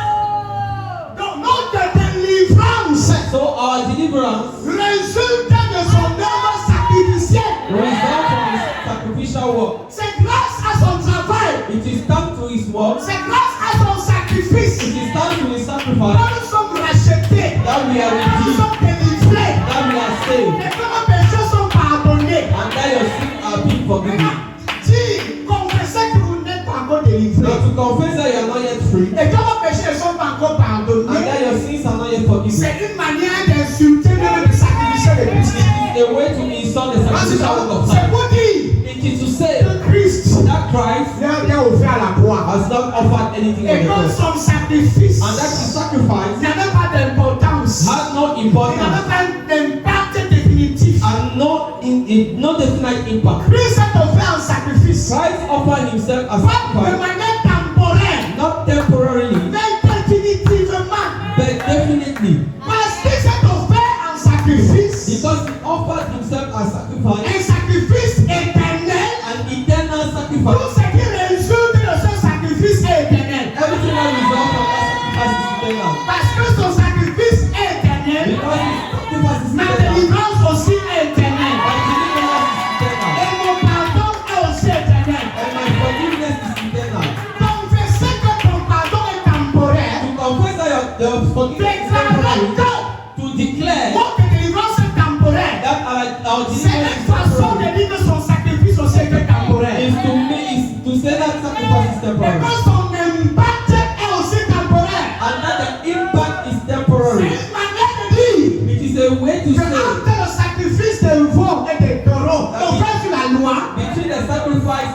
Donc notre délivrance So our deliverance résulte de son œuvre sacrificielle. result from His sacrificial work. C'est grâce à son travail. It is thanks to His work. C'est grâce à son sacrifice It is thanks to His que sacrifice nous sommes rachetés. that we are Que nous redeemed, sommes délivrés. that we are saved, Et que nos péchés sont pardonnés. and that your sins are being forgiven. Maintenant, dis, confessez que vous n'êtes pas encore délivrés. Now to confess that you are not yet free, Et que vos péchés ne sont pas encore and that pardonnés. your sins are not yet forgiven, C'est une manière d'insulter même le sacrifice de Christ. it is a way to insult the sacrificial work of C'est Christ. pour dire It is to say que Christ that Christ n'a rien offert à la croix. has not offered anything on Et the que cross, son sacrifice and that His sacrifice n'avait pas d'importance. has no Il importance n'avait pas d'impact définitif. and no definite impact. Christ s'est offert en sacrifice. Christ offered Himself as Pas de sacrifice, manière temporaire, not temporarily, mais définitivement. but definitely, Parce qu'il s'est offert en sacrifice. because He offered Himself as sacrifice, Un sacrifice éternel. an eternal Tout sacrifice. ce qui résulte de ce sacrifice est éternel. Everything that results from that sacrifice is eternal. Parce que son sacrifice est éternel. Because His sacrifice is Ma eternal, délivrance aussi est éternelle. and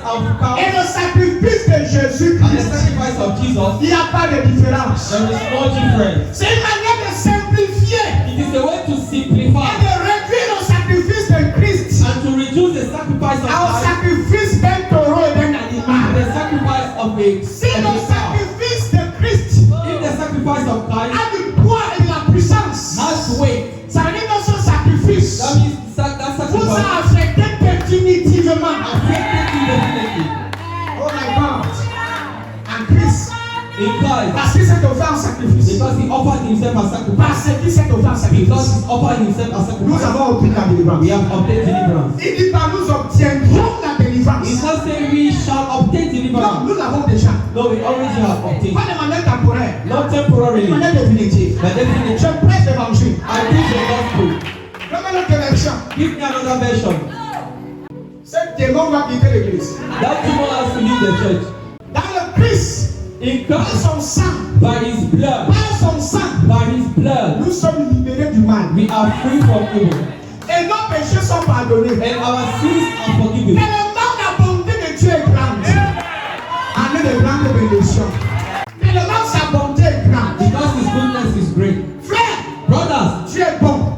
et le sacrifice de and the Jésus-Christ, sacrifice of Jesus, il n'y a pas de différence. there is no difference. C'est une manière de simplifier It is a way to et simplify de réduire le sacrifice de Christ and to reduce the sacrifice of au Christ sacrifice d'un taureau et d'un to animal. the sacrifice of a Si le cow. sacrifice de Christ If the sacrifice of Christ a du poids et de la puissance, has weight, ça veut dire que ce sacrifice that means that vous sacrifice a affecté définitivement. affected you definitely. Oh my God. En Christ. In Christ, Parce qu'il s'est offert en sacrifice. because he offered himself as sacrifice. Parce qu'il s'est offert en Because sacrifice. he offered himself as Nous sacrifice, avons obtenu la délivrance. we have obtained deliverance. Il dit pas nous obtiendrons la délivrance. It's not saying we shall obtain Non, deliverance. nous l'avons déjà. No, we already have obtained. Pas de manière temporaire. Not De temporarily, manière définitive. but definitely. Je prêche l'évangile. I preach the gospel. Donne-moi notre version. Give me another version. Ce démon va quitter l'église. That demon has to leave the church. Dans le Christ, In par Christ, son sang, by his blood, par son sang, by his blood, nous sommes libérés du mal. we are free from evil. Et nos péchés sont pardonnés. And our sins are forgiven. Mais le manque la bonté de Dieu est grande. Année de grande bénédiction. Mais le manque sa bonté est grande. Because his goodness is great. Frère, Brothers, Dieu est bon.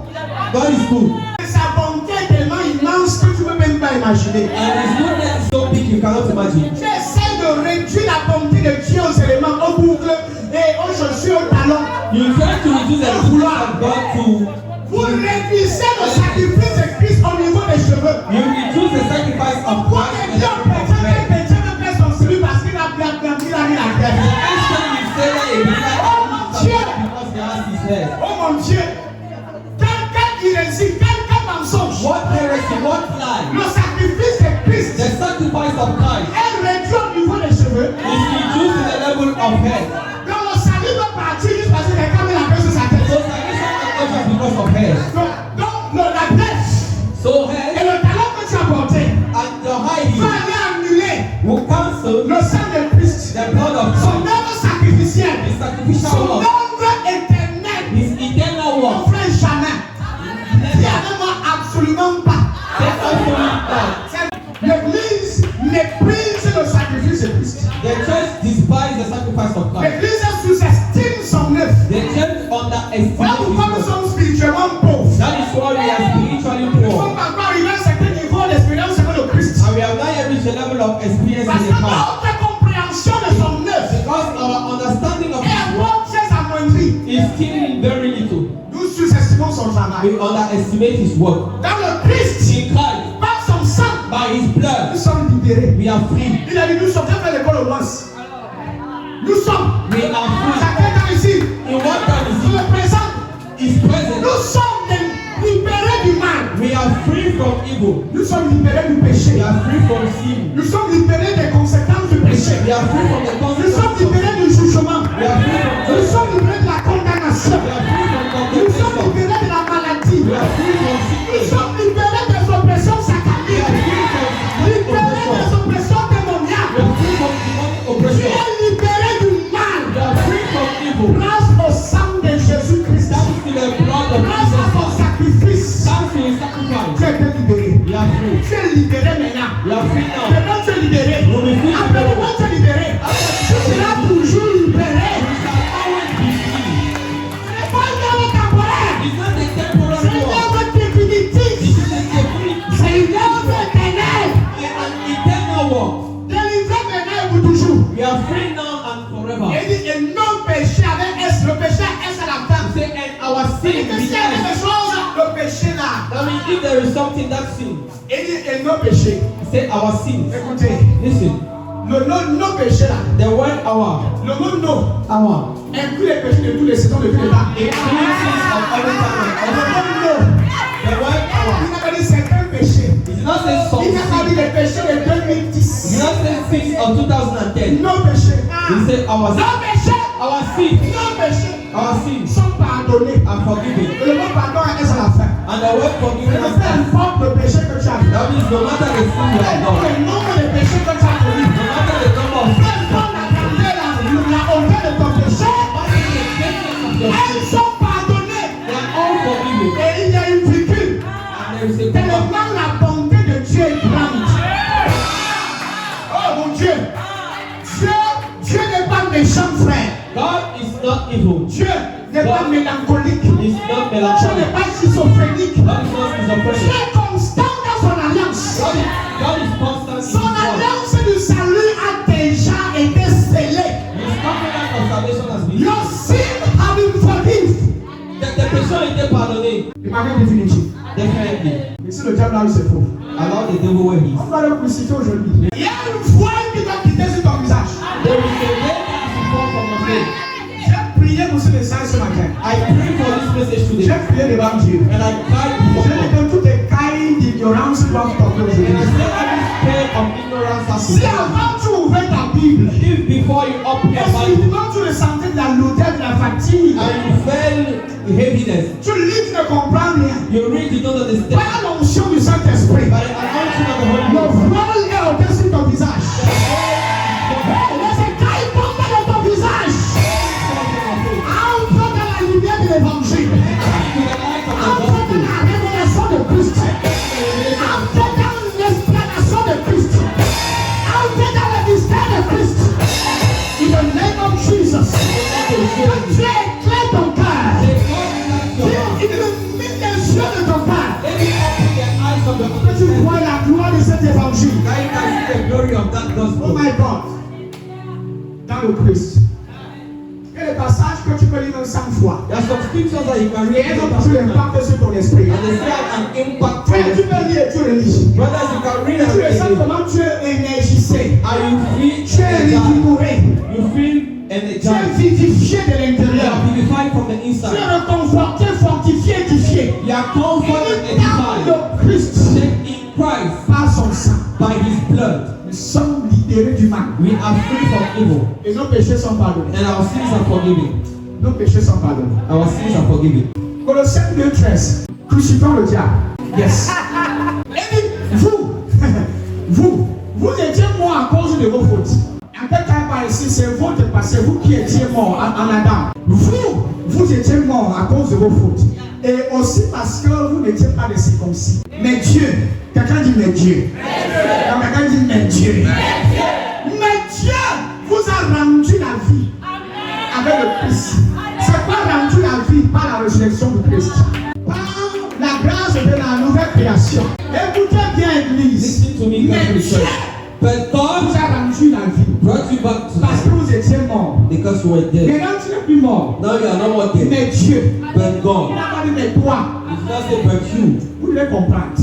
God is good. Et sa bonté est tellement immense que tu ne peux même pas imaginer. And his goodness is so big you cannot imagine. Tu essaies de réduire la bonté de Dieu aux éléments, aux boucles et aux chaussures, aux talons. You try to reduce the goodness of God to. Vous réduisez le sacrifice de Christ au niveau des cheveux. You reduce the sacrifice of Pourquoi Christ que and Dieu the peut of man. faire son celui parce qu'il a bien mis la tête. Next time you say that a believer Oh mon Dieu! because he has his head. Oh mon Dieu! Quelle hérésie, quel mensonge! What heresy, what lie? Le sacrifice de Christ The sacrifice of Christ est réduit au niveau des cheveux. is reduced to the level of head. Donc le salut peut partir juste parce que quelqu'un met la main sur sa tête. So salvation is not just because of head. Donc la tête So et head le talent que tu as porté and the high va heel aller annuler will cancel le sang de Christ, the blood of son Christ, œuvre sacrificielle, his sacrificial son work, œuvre éternelle. his eternal Mon work. frère jamais. Dis avec moi absolument pas. That's absolutely God. L'église méprise le sacrifice de Christ. The church despises the sacrifice of Christ. L'église sous-estime son œuvre. The church underestimates Voilà pourquoi nous his work. sommes spirituellement pauvres. That is why we are spiritually Nous ne poor. sommes pas encore arrivés à un certain niveau d'expérience avec le Christ. And we have not yet reached the level of experience Parce in que the past. notre compréhension de son œuvre Because our understanding of est his work encore très amoindrie. is still very little. Nous sous-estimons son travail. We underestimate his work. Dans le Christ, In Christ, par son sang, by his nous blood, sommes libérés. we are free. Il a dit nous sommes fait l'école au Lance. Nous sommes. We are free. Chacun dans ici. In what time Nous le présent. is present, Nous sommes libérés du mal. we are free from evil. Nous sommes libérés du We péché. are free from sin. Nous sommes libérés des conséquences du péché. We are free from the Nous sommes consequences of libérés du jugement. We are free from Nous judgment. sommes libérés de la condamnation. We are free from Nous sommes condemnation. libérés de la maladie. We are free from Nous sickness. sommes libérés des oppressions We sataniques. are free from Libérés des oppression. oppressions We démoniaques. are free from demonic Tu oppression. es libéré du mal. We are free from evil. Grâce au sang de Jésus-Christ. Thanks to the blood of Grâce à Jesus son Christ. sacrifice. Thanks to his sacrifice. Tu es libéré. We are free. Tu es libéré maintenant. We are free now. Maintenant tu es libéré. We'll be free Après tomorrow. moment tu es libéré. Tu seras toujours libéré. We shall always be free. Ce n'est pas une œuvre temporaire. It's not a temporary C'est une work. œuvre It définitive. is a complete, C'est une œuvre éternelle. an eternal work. Délivré maintenant et pour toujours. We are free now and forever. Il dit et non péché avec S. Le péché a S à la fin. Say, and our sin Il dit que is s'il y a quelque chose, le péché là. That means if there is something that sin, Il dit et non péché. say our sins. Écoutez, Listen, le non péché là. the word our Le mot non inclut les péchés de tous les saisons de tous les temps. includes sins of every time and Le every mot non. The word our. Il n'a pas dit certains péchés. It did not say some Il n'a pas dit sins. les péchés de It did 2010. not say sins of 2010. Non péché. He said our Non péché. sins, Non péché. our sins Sont pardonnés. are forgiven. Le mot pardon a S à la fin. And the word Peu forgiveness is importe le péché que tu as fait. that means no matter the sin you have done, Le nombre de péchés que tu as commis. no matter the number of Peu sins, importe la grandeur, la hauteur de ton péché. what is the greatness of your Elles sins, sont pardonnées. they are all forgiven. Et il y a une virgule. And there is a comma. Tellement la bonté de Dieu est grande. evil. Dieu n'est pas mélancolique. He's not Dieu melancholic. n'est pas schizophrénique. God is not Dieu schizophrenic. est constant dans son alliance. God is constant in His Son word. alliance du salut a déjà été scellée. His covenant of salvation has been. Your sin has been forgiven. Tes péchés ont été pardonnés. De manière définitive. Definitely. Mais si le diable a eu ses faux, Allow the devil where he is. on va le crucifier aujourd'hui. Il y a une voile qui doit quitter sur ton visage. There is a way that you fall from your faith. J'ai prié pour ce message ce matin. I pray for this message today. J'ai prié devant Dieu. And I cried before Je dis God. que toutes les cailles d'ignorance doivent tomber And I aujourd'hui. say every spirit of ignorance has to Si go. avant tu ouvrais ta Bible, If before you open your Bible effectivement tu ressentais de la lourdeur, de la fatigue, and you felt heaviness, tu lis, tu ne comprends rien. you read, you don't understand. Par l'onction du Saint-Esprit, By the anointing of the Holy le Ghost, voile est au-dessus de ton visage. Les écailles tombent dans ton visage. Entre dans la lumière de l'évangile. to the light of the Entre dans gospel. la révélation de Christ. Entre dans l'explanation de Christ. Entre dans le mystère de Christ. In the name of Jesus. Que Dieu éclaire ton cœur. Il illumine les yeux de ton cœur. Let me open the eyes of your Que tu understanding. vois la gloire de cet évangile. That you can see the glory of that Oh gospel. my God. Dans le Christ. Et le passage que tu peux lire 100 fois. There are some scriptures that you can Et read elles ont toujours l'impact sur ton esprit. and they still have an impact on Frère, tu you. peux lire et tu le lis. Brothers, you can read Et tu ressens and comment tu es énergisé. you feel Tu es revigoré. you feel Tu es energized. vivifié de You l'intérieur. are vivified from the Tu es inside. reconforté, fortifié, édifié. You are comforted and Et dans edified. le Christ, Shaped in Christ par son sang, by His blood. nous sommes libérés du mal. We are free from evil Et nos péchés sont pardonnés. and our sins are forgiven. Nos péchés sont pardonnés. Our sins are forgiven. Colossiens 2:13. Crucifions le diable. Yes. Et dit, vous étiez morts à cause de vos fautes. En quel cas par ici, c'est votre passé, vous qui étiez morts en Adam. Vous étiez morts à cause de vos fautes. Et aussi parce que vous n'étiez pas des circoncis. Mais Dieu, quelqu'un dit mais Dieu. Non, quelqu'un dit mais Dieu. Mais Dieu vous a rendu la vie avec le Christ. C'est pas rendu la vie par la résurrection du Christ. Par la grâce de la nouvelle création. Écoutez bien, Église. Listen to me, Mais Catholic Dieu Church. But vous God a rendu la vie brought you back to parce que life vous étiez mort. because you were dead. Maintenant, tu n'es plus mort. Now you are no more dead. Mais Dieu, But il God. n'a pas dit mais toi. He did not say but you. Vous devez comprendre.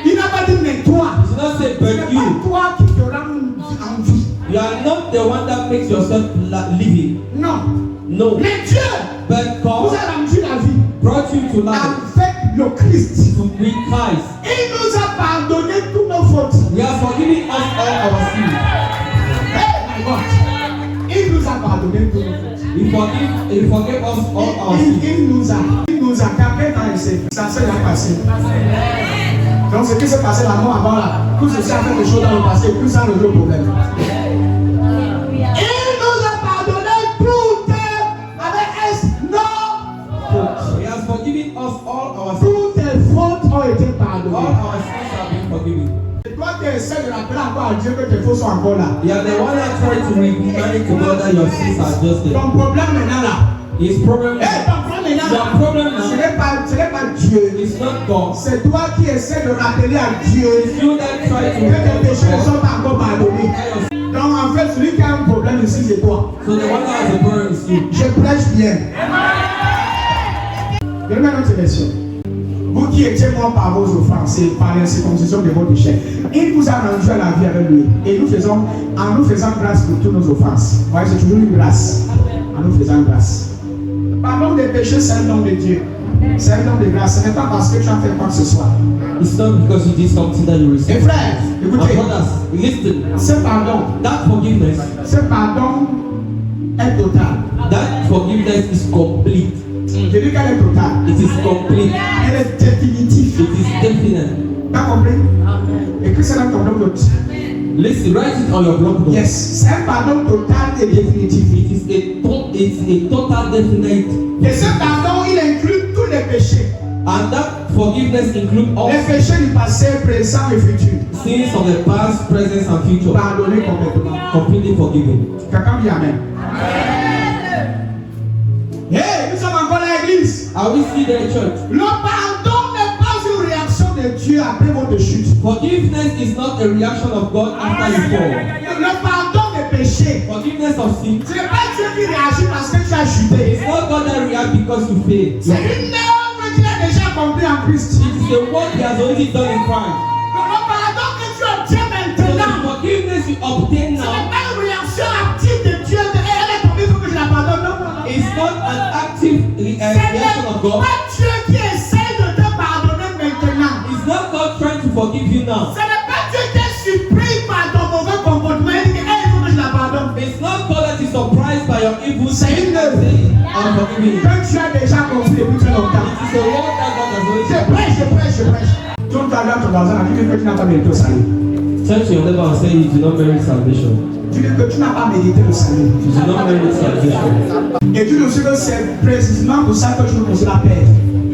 Il n'a pas dit mais toi. He did not say Ce but n'est you. pas toi qui te rend en vie. You are not the one that makes yourself living. Non. No. Mais Dieu But vous God a rendu la vie brought you to life avec le Christ. with Christ. Il nous a pardonné toutes nos fautes. We are forgiving us all our sins. Hey my God. Il nous a pardonné toutes nos fautes. He forgave us all our sins. Il nous a capé dans les séries. Ça s'est bien passé. Donc ce qui s'est passé là-bas avant là, tout ceci a fait des choses dans le passé, plus ça ne joue problème. Il nous a pardonné toutes avec S, nos fautes. He has forgiven us all our sins. Toutes tes fautes ont été All pardonnées. our sins have been forgiven. Et toi qui essaies de rappeler encore à Dieu que tes fautes sont encore là. You are the one that tried to remind to God that your sins are just there. Ton problème maintenant là. His problem Eh, ton problème maintenant Your là. problem Ce now n'est pas Dieu. is not God. C'est toi qui essaies de rappeler à Dieu It's you that try to que tes péchés ne God. sont pas encore pardonnés. Donc en fait, celui qui a un problème ici, c'est toi. So the one that has a burden is you. Je prêche bien. Donnez-moi notre version. Vous qui étiez morts par vos offenses et par l'incirconcision de vos péchés, il vous a rendu à la vie avec lui. Et en nous faisant grâce pour toutes nos offenses. Ouais, c'est toujours une grâce. En nous faisant grâce. Pardon des péchés, c'est un don de Dieu. C'est un don de grâce. Ce n'est pas parce que tu as fait quoi que ce soit. It's not because you did something that you Et received. frère, My écoutez, brothers, listen. ce pardon, That forgiveness est total. That forgiveness is complete. Je dis qu'elle est totale. It is complete. Elle est définitive. It is definite. T'as compris? Écris ça dans ton bloc notes. Listen, write it on your blockbook. Yes, c'est un pardon total et définitif. It's a total definite. Et ce pardon, il inclut tous les péchés. And that forgiveness includes all Les péchés du passé, présent et futur. sins of the past, present, and future. Pardonnés complètement. Completely forgiven. Quelqu'un dit Amen. Are we still there, church? Le pardon n'est pas une réaction de Dieu après votre chute. Forgiveness is not a reaction of God after you fall. Le pardon des péchés, Forgiveness of sin. ce n'est pas Dieu qui réagit parce que tu as chuté. It's not God that reacts because you fail. C'est une œuvre qu'il a déjà accomplie en Christ. It is the work He has already done in Christ. Le pardon que tu obtiens So the maintenant, forgiveness you obtain ce n'est now pas une réaction active de Dieu. Elle est tombée, il faut que je la pardonne. Non, non, non. is not an active reaction of C'est God. pas Dieu qui essaie de te pardonner maintenant. It's not God trying to forgive you now. Ce n'est pas Dieu qui est surpris par ton mauvais comportement. Il dit, il faut que je la pardonne. It's not God that is surprised by your evil C'est une œuvre and forgiving you. que tu as déjà accompli depuis très longtemps. It is a work that God has already Je done. prêche, je prêche, je prêche. Donc, tu as là ton voisin, tu dis que tu n'as pas mérité le salut. Touch your neighbor and say you do not merit salvation. Tu dis que tu n'as pas mérité le salut. You do not merit salvation. Et tu nous sais que c'est précisément pour ça que tu nous considères la paix.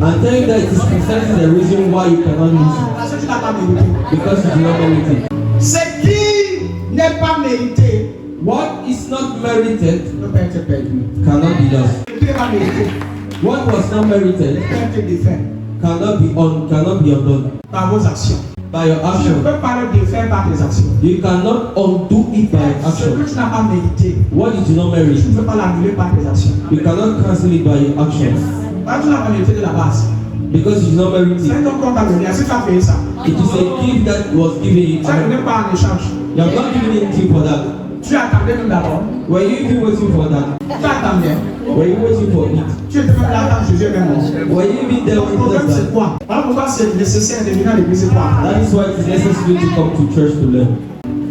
I'm telling you that it is precisely the reason why you cannot lose it. Parce que tu n'as pas mérité. Because you do not merit it. Ce qui n'est pas mérité What is not merited ne peut être perdu. cannot be lost. Ce qui n'est pas mérité What was not merited peut être défait cannot be undone par vos actions. by your Tu ne action. peux pas le défaire par tes actions. You cannot undo it by Ce que action. tu n'as pas mérité, What did you not merit? tu ne peux pas l'annuler par tes actions. You cannot cancel it by your actions. Quand tu n'as pas mérité de la base, Because you do not merit c'est it. ton compte à donner. Est-ce que tu as fait ça? It is a gift that was given you. Tu n'as donné pas en échange. You have not given anything for that. Tu attendais même d'abord. Were you even waiting for that? Tu attendais. Were you waiting for it? Tu étais même là quand Jésus est même mort. Were you even there Le when problème it was c'est done? quoi? Alors pourquoi c'est nécessaire de venir à l'église pour apprendre? That is why it is necessary to come to church to learn.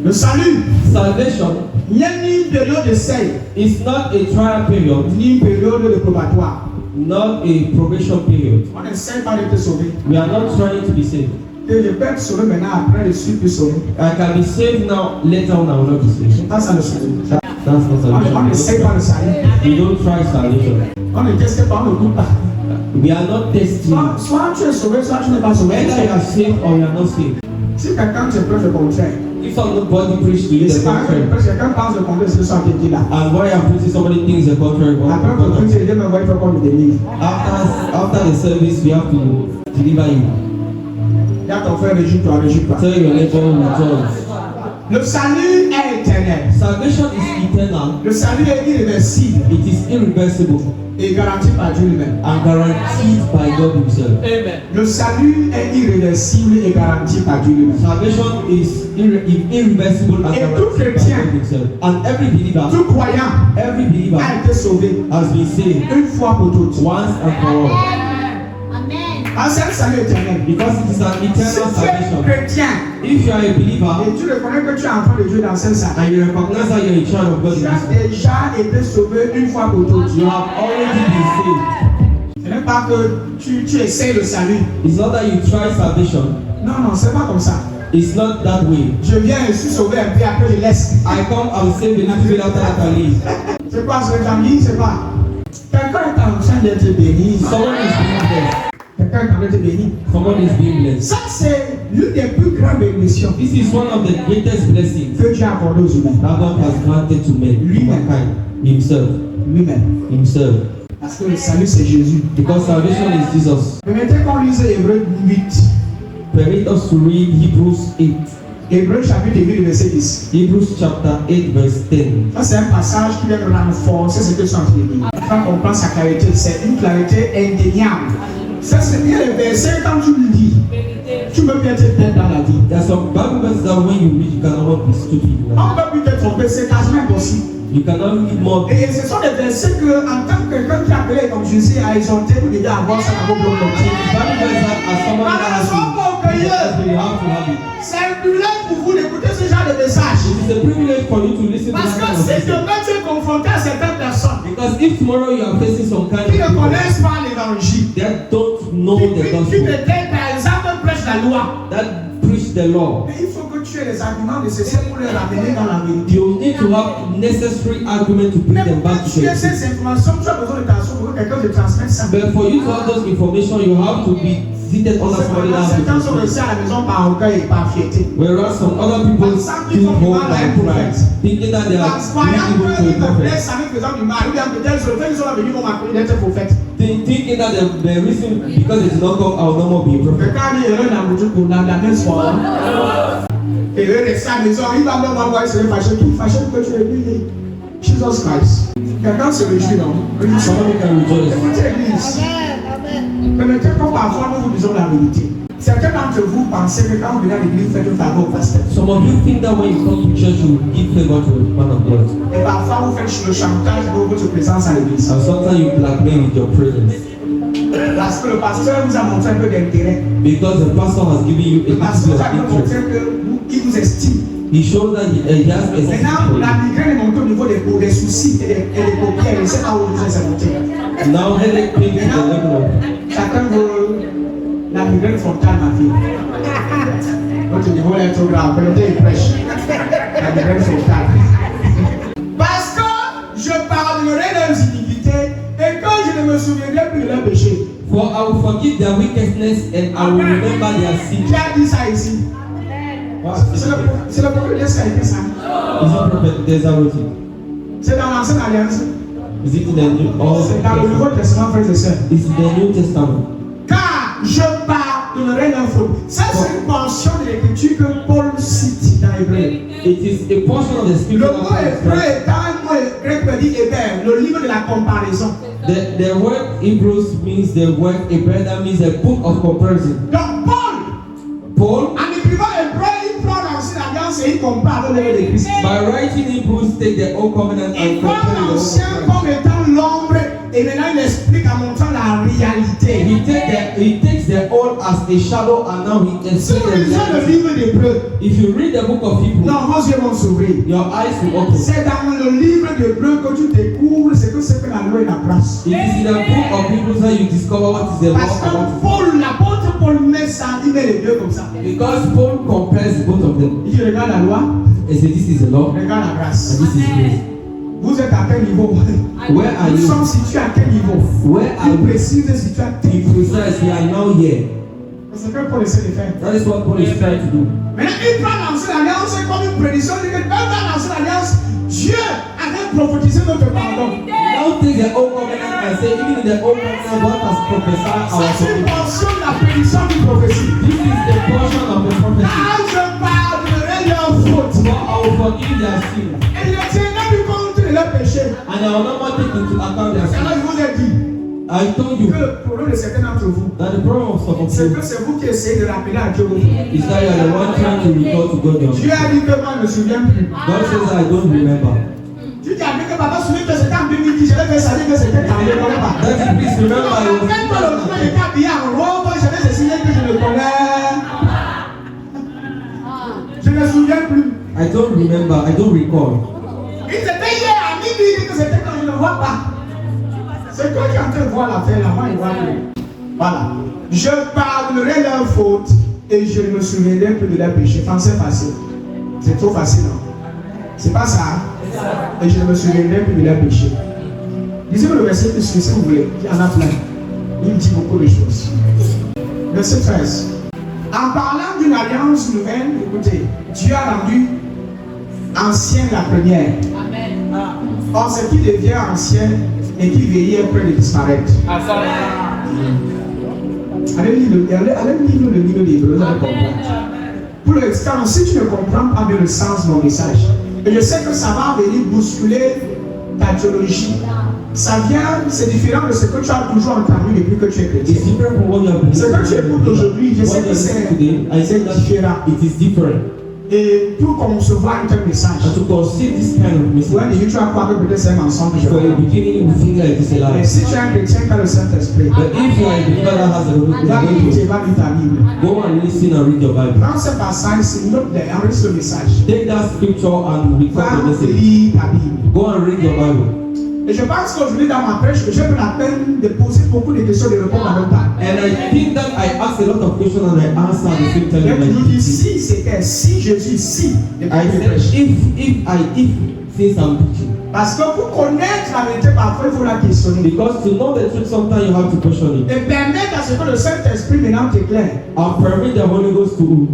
Le salut Salvation n'est ni une période d'essai, is not a trial period, ni une période de probatoire. not a probation period. On n'essaie pas de te sauver. We are not trying to be saved. Et je peux être sauvé maintenant, après je suis plus sauvé. I can be saved now, later on I will not be saved. Ça, c'est le salut. That's not On n'essaie pas salvation. le salut. We don't try salvation. On ne teste pas, on ne goûte pas. We are not testing. Soit tu es sauvé, soit tu n'es pas sauvé. Whether you are saved or you are not saved. Si quelqu'un te prêche le contraire, If somebody preach to you et the c'est pareil que contrary, quelqu'un pense le contraire, c'est ça qui dit là. and why I'm preaching somebody thinks the contrary, Après, quand tu dis, Dieu me voit, il faut qu'on le délivre. after the service we have to deliver you. Il y a ton frère, réjouis-toi, réjouis-toi. Tell your neighbor rejoice. Le salut est éternel. Salvation is eternal. Le salut est irréversible It is irreversible et garanti par Dieu lui-même. and guaranteed by God Himself. Le salut est irréversible et garanti par Dieu lui-même. Salvation is irreversible and Et guaranteed tout by chrétien, God Himself. And every believer, tout croyant every believer a été sauvé has been saved une fois pour toutes. once and for all. Ah, c'est un salut éternel. Because it is an Si eternal tu es salvation. chrétien If you are a believer et tu reconnais que tu es enfant de Dieu dans ce salut, and you recognize that you are a child of God in tu as this, déjà été sauvé une fois pour toutes. you have already been saved. Ce n'est pas que tu essaies le salut. It's not that you try salvation. Non, non, c'est pas comme ça. It's not that way. Je viens, je suis sauvé un peu, après je laisse. I come, I'm saved a little bit after that I leave. C'est quoi ce famille? C'est pas. Quelqu'un est en train d'être béni. Someone is being blessed. Quelqu'un est en train d'être béni. Someone is being blessed. Ça, c'est l'une des plus grandes bénédictions This is one of the greatest blessings que Dieu a accordées aux humains. that God has granted to men, humankind, Himself, Lui-même. Himself. Parce que le salut, c'est Jésus. Because salvation is Jesus. Permettez qu'on lise Hébreux 8. Permit us to read Hebrews 8. Hébreux chapitre 8, verset 10. Hebrews chapter 8, verse 10. Ça, c'est un passage qui vient de renforcer ce que je suis en train de dire. Quand on comprend sa clarité, c'est une clarité indéniable. Ça, c'est bien le verset, quand tu le lis, tu peux bien te perdre dans la vie. There are some Bible verses that when you read, you cannot be stupid. On peut plus te tromper, c'est quasiment impossible. You cannot read more. Et ce sont des versets que, en tant que quelqu'un qui a appelé comme Jésus à exhorter, vous devez avoir ça dans vos blocs Bible verses that as someone that has de you have to have it. C'est un privilège pour vous d'écouter ce genre de message. It is a privilege for you to listen to Parce that que kind of si message. demain tu es confronté à certaines personnes Because if tomorrow you are facing some kind of qui ne people connaissent pas l'évangile, that don't know qui the gospel, peut-être par exemple prêchent la loi, that preach the law, mais il faut que tu aies les arguments nécessaires pour les ramener dans la vérité. you need to have necessary argument to bring Mais them pour back que to tu aies the ces informations, tu as besoin de ta source pour que quelqu'un te transmette ça. But for you to have those information, you have to be seated under somebody else's Certains sont restés à la maison par orgueil et par fierté. Whereas some other people still hold by pride, thinking that they are Croyant able to qu'ils be me prophets. blessent avec faisant du mal, ou bien peut-être sur le fait qu'ils sont venus pour m'appeler d'être prophète. Thinking that the reason because it's not God, I will no more be a Mais prophet. quand il est heureux dans le jour, dans la même soirée, et heureux de sa maison, il va me voir, il serait fâché. Qui fâché que tu es lui? Jesus Christ. Quelqu'un se réjouit, non? Somebody can rejoice. Écoutez l'église. Permettez qu'on parfois nous vous disons la vérité. Certains d'entre vous pensez que quand vous venez à l'église, vous faites un faveur au pasteur. Some of you think that when you come to church, you give favor to the man of God. Et parfois, vous faites le chantage de votre présence à l'église. And sometimes you blackmail with your presence. Parce que le pasteur vous a montré un peu d'intérêt. Because the pastor has given you a Le pasteur little vous a bit of montré interest. qu'il vous estime. He shows that he has a Maintenant, la migraine est montée au niveau des soucis et des paupières. Je ne sais pas où vous êtes monté. Now headache pain to the level of Chacun veut la migraine frontale, ma fille. Votre niveau est trop grave. Permettez une prêche. La migraine frontale. Parce que je pardonnerai leurs iniquités et que je ne me souviendrai plus de leurs péchés. for I will forgive their wickedness and I will remember their sin. Qui a dit ça ici? C'est le prophète qui a écrit ça. Is it prophet Desaroti? C'est dans l'Ancienne Alliance. Is it in the New C'est dans le Nouveau Testament, frères et sœurs. It's in the New Testament. Car je pardonnerai leurs fautes. Ça, c'est une portion de l'écriture que Paul cite dans Hébreu. It is a portion of the Le scripture. mot hébreu étant un mot grec qui dit Héber, le livre de la comparaison. The word Hebrews means the word Hebrew, that means a book of comparison. Donc Paul, en écrivant Hébreu, il prend l'Ancienne Alliance et il compare avec le livre de Christ. By writing Hebrews, take the old covenant Il and prend compare the l'Ancien old covenant. comme étant l'ombre et maintenant il explique en montrant la réalité. He takes the old as a shadow and now he Si explains vous the lisez le reality. livre d'Hébreu, If you read the book of Hebrews, non, vos yeux vont s'ouvrir. your eyes will open. C'est dans le livre d'Hébreu que tu découvres ce que c'est que la loi et la grâce. It is in the book of Hebrews that you discover what is the law Parce que and what is Paul, l'apôtre Paul met ça, il met les deux comme ça. because Paul compares both of them. Il dit regarde la loi, He said this is the law regarde la and grâce. this is grace. Vous êtes à quel niveau? Where are Nous you? sommes situés à quel niveau? Where are Il we? précise situé à tel He niveau. precise, we are now here. C'est ce que Paul essaie de faire. That is what Paul is trying to do. Maintenant, il prend l'Ancienne Alliance comme une prédiction. Il dit que même dans l'Ancienne Alliance, Dieu avait prophétisé notre pardon. Now take the old covenant and say, even in the old covenant, God has prophesied Ça, our c'est une forgiveness. portion de la prédiction du prophétie. This is the portion of the prophecy. Car je pardonnerai leurs fautes. For I will forgive their sins, Et je ne tiendrai plus compte de leurs péchés. and I will not more take into account their Alors, sins. je vous ai dit I told que you le problème de certains d'entre vous, that the problem of some of c'est you que c'est vous qui essayez de rappeler à Dieu vos fautes. is that you are the one trying to recall to God your Dieu sins. a dit que moi, je ne me souviens plus. God says, I don't remember. Tu t'es appelé que papa, souviens que c'était en 2010, j'avais fait ça, que c'était en 2020. Daddy, please remember I was Quand le jour j'étais habillé en robe, j'avais décidé que je le connais. Je ne me souviens plus. I don't remember, I don't recall. Il s'était hier à midi, que c'était quand je ne vois pas. C'est toi qui es en train de voir l'affaire, là, moi je vois plus. Voilà. Je pardonnerai leurs fautes et je ne me souviendrai plus de leurs péchés. Pensez facile. C'est trop facile, non? C'est pas ça. Hein? Et je ne me souviendrai plus de leurs péchés. Lisez-moi le verset plus si vous voulez. Il y en a plein. Il dit beaucoup de choses. Verset 13. En parlant d'une alliance nouvelle, écoutez, Dieu a rendu ancienne la première. Or, ce qui devient ancien et qui veillait près de disparaître. Allez lire le livre d'Hébreux, vous allez comprendre. Pour l'instant, si tu ne comprends pas bien le sens de mon message, et je sais que ça va venir bousculer ta théologie, ça vient, c'est différent de ce que tu as toujours entendu depuis que tu es chrétien. It's different from what you have been Ce que tu écoutes aujourd'hui, je sais What que you listen today, I c'est said that différent. it is different. Et pour concevoir un tel message, And to conceive this kind of ouais, message, tu vas croire que peut-être c'est un mensonge que je for vais the beginning, we think like it's a Mais lie. si tu es un chrétien qui a le Saint-Esprit, But if you are a believer that has the va Holy lire, Ghost, va lire ta Bible. go and listen and read your Bible. Prends ce passage, c'est note, enregistre le message. Take that scripture and record Va the message. lire ta Bible. Go and read your Bible. Et je pense qu'aujourd'hui dans ma prêche, j'ai pris la peine de poser beaucoup de questions et de répondre en même temps. And I think that I ask a lot of questions and I answer at the same time. J'ai in my toujours dit teaching. si c'était si Jésus, si. I said if since I'm preaching, Parce que pour connaître la vérité, parfois il faut la questionner. Because to know the truth, sometimes you have to question it. Et permettre à ce que le Saint-Esprit maintenant t'éclaire. And permit the Holy Ghost to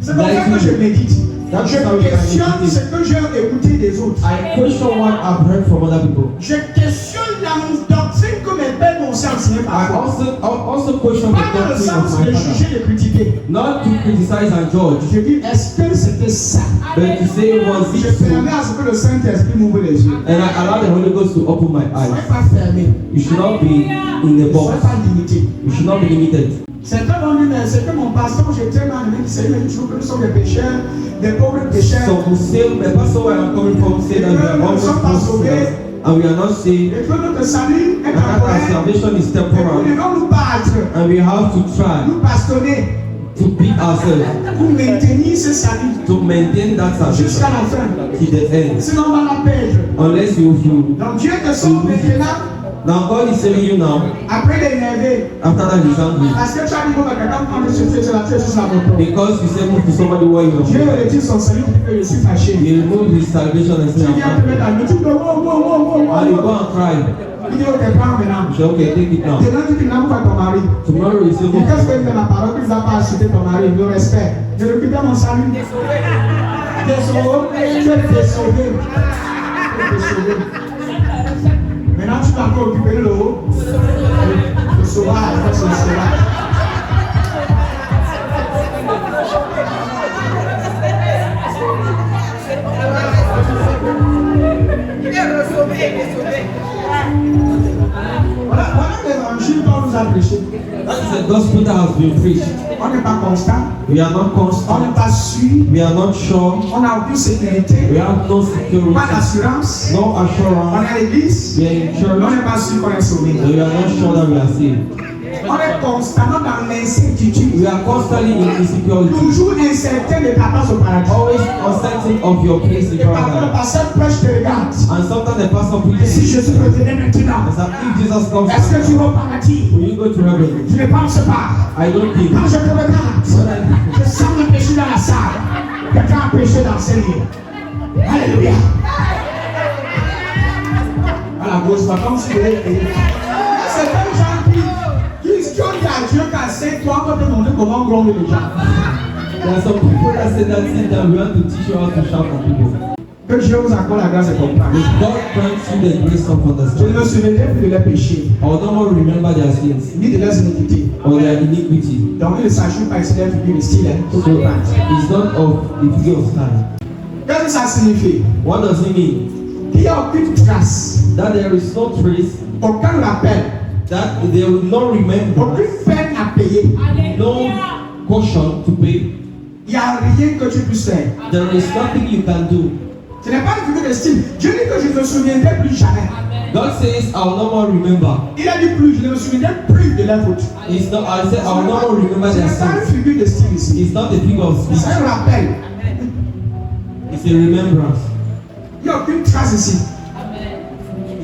C'est comme ça que je médite. That's Je how we can questionne meditate. ce que j'ai écouté des autres. I question what I've heard from other people. Je questionne la doctrine que mes pères m'ont enseigné I parfois. also question the Pas dans le doctrine sens of de my father. juger, de critiquer. Not to criticize and judge, Je dis, est-ce que c'était ça? but to say was Je it permets true. à ce que le Saint-Esprit m'ouvre les yeux. And I allow the Holy Ghost to open my Ne soyez eyes. pas fermé. You should not be in Ne the box. soyez pas limité. You should not be limited. C'est très bon, mais c'est que mon pasteur, j'ai tellement aimé, c'est même toujours que nous sommes des pécheurs, des pauvres pécheurs. So we say, the pastor where I'm coming from say that we are almost sinners and we are not saved, Et que notre salut est and that our temporaire. salvation is Et nous temporal, devons nous battre, and we have to try nous bastonner to beat ourselves pour maintenir ce salut to maintain that jusqu'à salvation la fin. to the end. Sinon, on va la perdre. Unless you Donc Dieu te sauve maintenant, now God is saving you now. après l'énerver. After that, he's angry Parce que tu as dit, bon, bah, quelqu'un prend le succès, c'est la tête, c'est la moto. because you say move to somebody where you Dieu are. retire son salut, je suis fâché. He remove his salvation and say, Tu viens te mettre à nous, tu dis, wow. and you go and cry. Il dit, ok, prends maintenant. You say, okay, take it now. Demain, tu dis, non, pas ton mari. Tomorrow you say, Et qu'est-ce que move. fait ma parole qui ne va pas acheter ton mari, le respect. Je récupère mon salut. Désolé. Tu es sauvé. Maintenant, tu vas encore occuper le haut. Le sauvage, c'est le sauvage. Voilà l'évangile qu'on nous a prêché. That is the gospel that has been preached. On n'est pas constant, We are not on constant. n'est pas sûr, We are not sure. on n'a aucune sécurité, We have no pas security. d'assurance. No On assurance. est à l'église, We are in mais on church. n'est pas sûr qu'on est sauvé. We are not sure that we are saved. On est constamment dans l'incertitude. We are constantly in insecurity. Toujours incertain de ta place au paradis. Always uncertain of your place in Et parfois le paradise. pasteur prêche te regarde. And sometimes the pastor Et si preaches. Jésus revenait maintenant, As if Jesus comes est-ce que back, tu vas au paradis? will you go to heaven? Je ne pense pas. I don't think. Quand je te regarde, je sens le péché dans la salle. Quelqu'un a péché dans ce lieu. Alléluia. À la gauche, pas comme si vous voulez payer. C'est comme gens qui ont dit à Dieu qu'à 5 ans, on va te montrer comment gronder les gens. There are some people that say that thing that we want to teach you how to shout for people. Que Dieu vous accorde la grâce de comprendre. If God grants you the grace of Je ne me understanding, souviendrai plus de leurs péchés, I will no more remember their sins ni de leurs iniquités. or their iniquity. Donc, il ne s'agit pas ici d'être figure de style. So it's not of the figure of time. Qu'est-ce que ça signifie? What does it mean? Il n'y a aucune trace, That there is no trace, aucun rappel, that they will not remember, aucune peine à payer. no caution to pay. Il n'y a rien que tu puisses faire. There is nothing you can do. Ce n'est pas une figure de style. Dieu dit que je ne me souviendrai plus jamais. God says, I will no more remember. Il a dit plus, je ne me souviendrai plus de la faute. It's not, I said, I will no more remember Ce their n'est pas une sins. figure de style ici. It's not a figure of C'est speech, un rappel. it's a remembrance. Il n'y a aucune trace ici.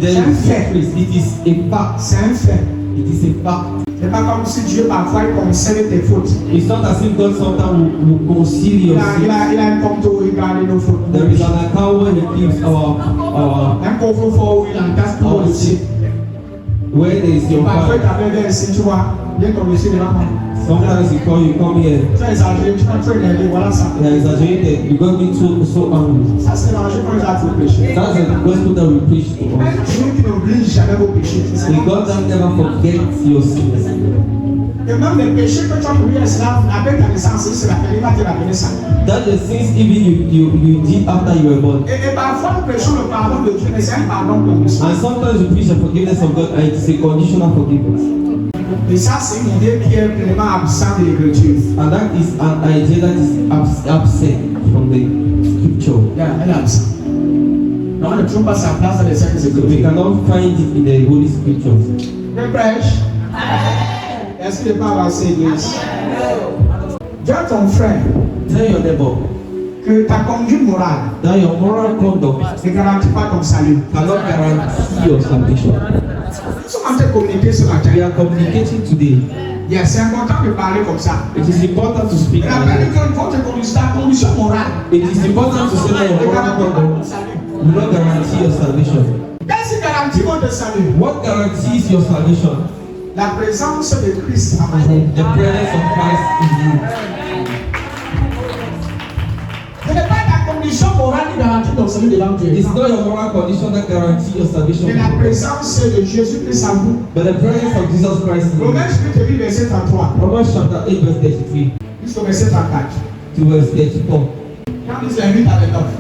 There is no trace. It is a fact. C'est un fait. It is a fact. Ce n'est pas comme si Dieu parfois il conserve tes fautes. It's not as if God sometimes will conceal Il your a, il sins. a, il a un compte où il garde nos fautes. There is an account where He keeps Un coffre fort où il entasse tout our le dossier. sin. Where there is your Parfois il file. t'appelle vers ici, tu vois. Viens ton dossier devant moi. Sometimes He call you, come here. Tu as exagéré, tu vas trop énervé, voilà ça. They are exaggerated. You got me so angry. Ça c'est l'évangile qu'on nous a fait péché. That's the gospel that we preach to us. Dieu qui n'oublie jamais vos péchés. C'est The God that never forgets your sins. Et même les péchés que tu as commis esclave, avec ta naissance, il se rappelle, il va te rappeler ça. That the sins even you did after you were born. Et parfois nous prêchons le pardon de Dieu, mais c'est un pardon conditionné. And sometimes we preach the forgiveness of God and it is a conditional forgiveness. Et ça, c'est une idée qui est pleinement absente de l'écriture. And that is an idea that is absent from the scripture. Elle est absente. Non, on ne trouve pas sa place dans les cercles So we écritures. cannot find it in the Holy Scriptures. Je prêche. Est-ce qu'il n'est pas avancé, église? Dis à ton frère Tell your neighbor que ta conduite morale that your moral conduct ne garantit pas ton salut. cannot guarantee your salvation. Nous sommes en train de communiquer ce matin. We are communicating today. Yeah, c'est important de parler comme ça. It is important to speak like Rappelle that. que votre condition morale It is important to say that your ne moral garantit pas ton conduct salut. will not guarantee your salvation. Qu'est-ce qui garantit votre salut? What guarantees your salvation? La présence de Christ en vous. The presence of Christ in you. Ce n'est pas ta condition morale qui garantit ton salut devant Dieu. It's not your moral condition that guarantees your salvation, Mais la présence de Jésus-Christ en vous. but the presence of Jesus Christ in you. Romains chapitre 8, verset 33. Romans chapter 8 verse 33 Jusqu'au verset 34. to verse 34. Quand il s'invite avec l'autre.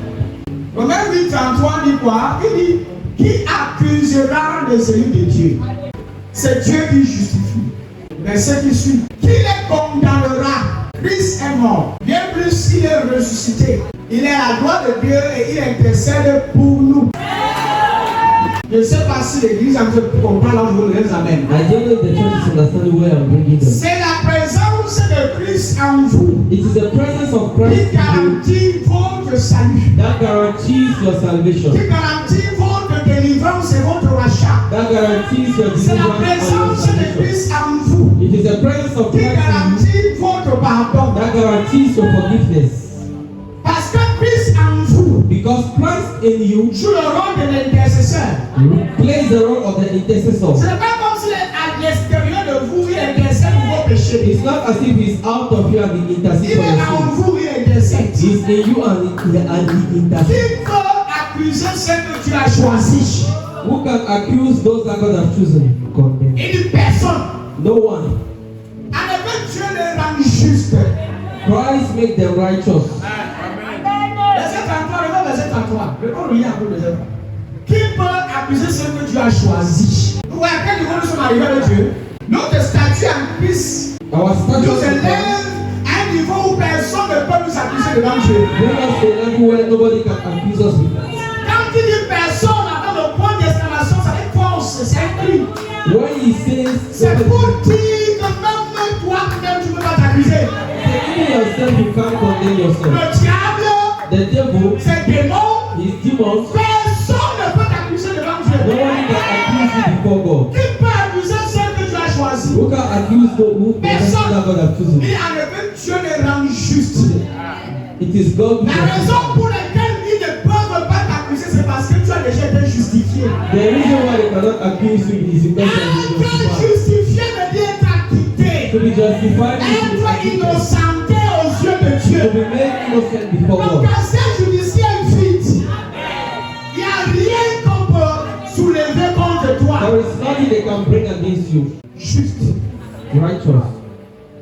Romains 8, 33 dit quoi? Il dit, qui accusera les élus de Dieu? C'est Dieu qui justifie. Verset qui suit. Qui les condamnera? Christ est mort. Bien plus, il est ressuscité. Il est à la droite de Dieu et il intercède pour nous. Je ne sais pas si l'église a compris là où vous les amène. I don't know if the church is understanding where I'm bringing them. C'est la présence de Christ en vous It is the presence of qui Christ in you garantit votre salut, that guarantees your salvation, qui garantit votre délivrance et votre rachat. that guarantees your C'est la deliverance and your présence de salvation. Christ en vous It is the presence of qui Christ in you garantit votre pardon. that guarantees your forgiveness. Parce que Christ en vous Because Christ in you joue le rôle de l'intercesseur. plays the role of the intercessor. Ce n'est pas comme s'il est à l'extérieur de vous, il intercède pour vos péchés. It's not as if he's out of you and he intercedes Il for est your en sins. vous, il intercède. He's in you and he intercedes. Qui peut accuser ceux que tu as choisis? Who can accuse those that God has chosen? Condemn. Il dit personne. No one. En effet, Dieu les rend justes. Christ make them righteous. Verset 33, regarde verset 33. Regarde, relis un peu le verset. Qui peut accuser ceux que Dieu a choisis? Vous voyez à quel niveau nous sommes arrivés avec Dieu? Notre statut en Christ Our status nous in Christ élève à un niveau où personne ne peut nous accuser devant Dieu. bring us to a level where nobody can accuse us with that. Quand il dit personne, avant le point d'exclamation, ça fait force, c'est un cri. When he says, C'est pour dire que même toi-même, tu ne peux pas t'accuser. even yourself, you can't condemn yourself. Le diable, The devil, ses démons, his demons, personne ne peut t'accuser devant Dieu. nobody can accuse you before God. Qui peut accuser ceux que tu as choisis? Who can accuse those who the person that God has chosen? Et en effet, Dieu les rend justes. It is God who La has raison pour laquelle ils ne peuvent pas t'accuser, c'est parce que tu as déjà été justifié. The reason why they cannot accuse you is because of Être the justified. justifié veut dire être acquitté. To be justified is to be Être acquitted. innocenté aux yeux de To Dieu. be made innocent before Donc, God. quand c'est judiciaire vite, il n'y a rien qu'on peut soulever contre toi. There is nothing they can bring against you. Juste. Righteous.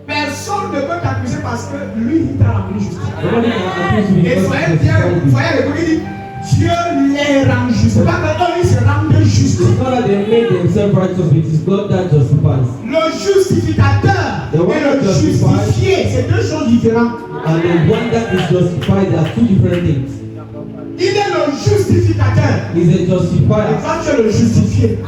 Personne ne peut t'accuser parce que lui, il t'a rendu juste. Nobody can accuse you Et because soyez of bien, the soyez récollés, il dit Dieu les rend justes. Pas que eux, ils se rendent justes. It's not that they make themselves righteous, it is God that justifies. Le justificateur The one et le that justifies. justifié, c'est deux choses différentes. And the one that is justified, there are two different things. Il est le justificateur. He's a Et justifier, toi, tu es le justifié.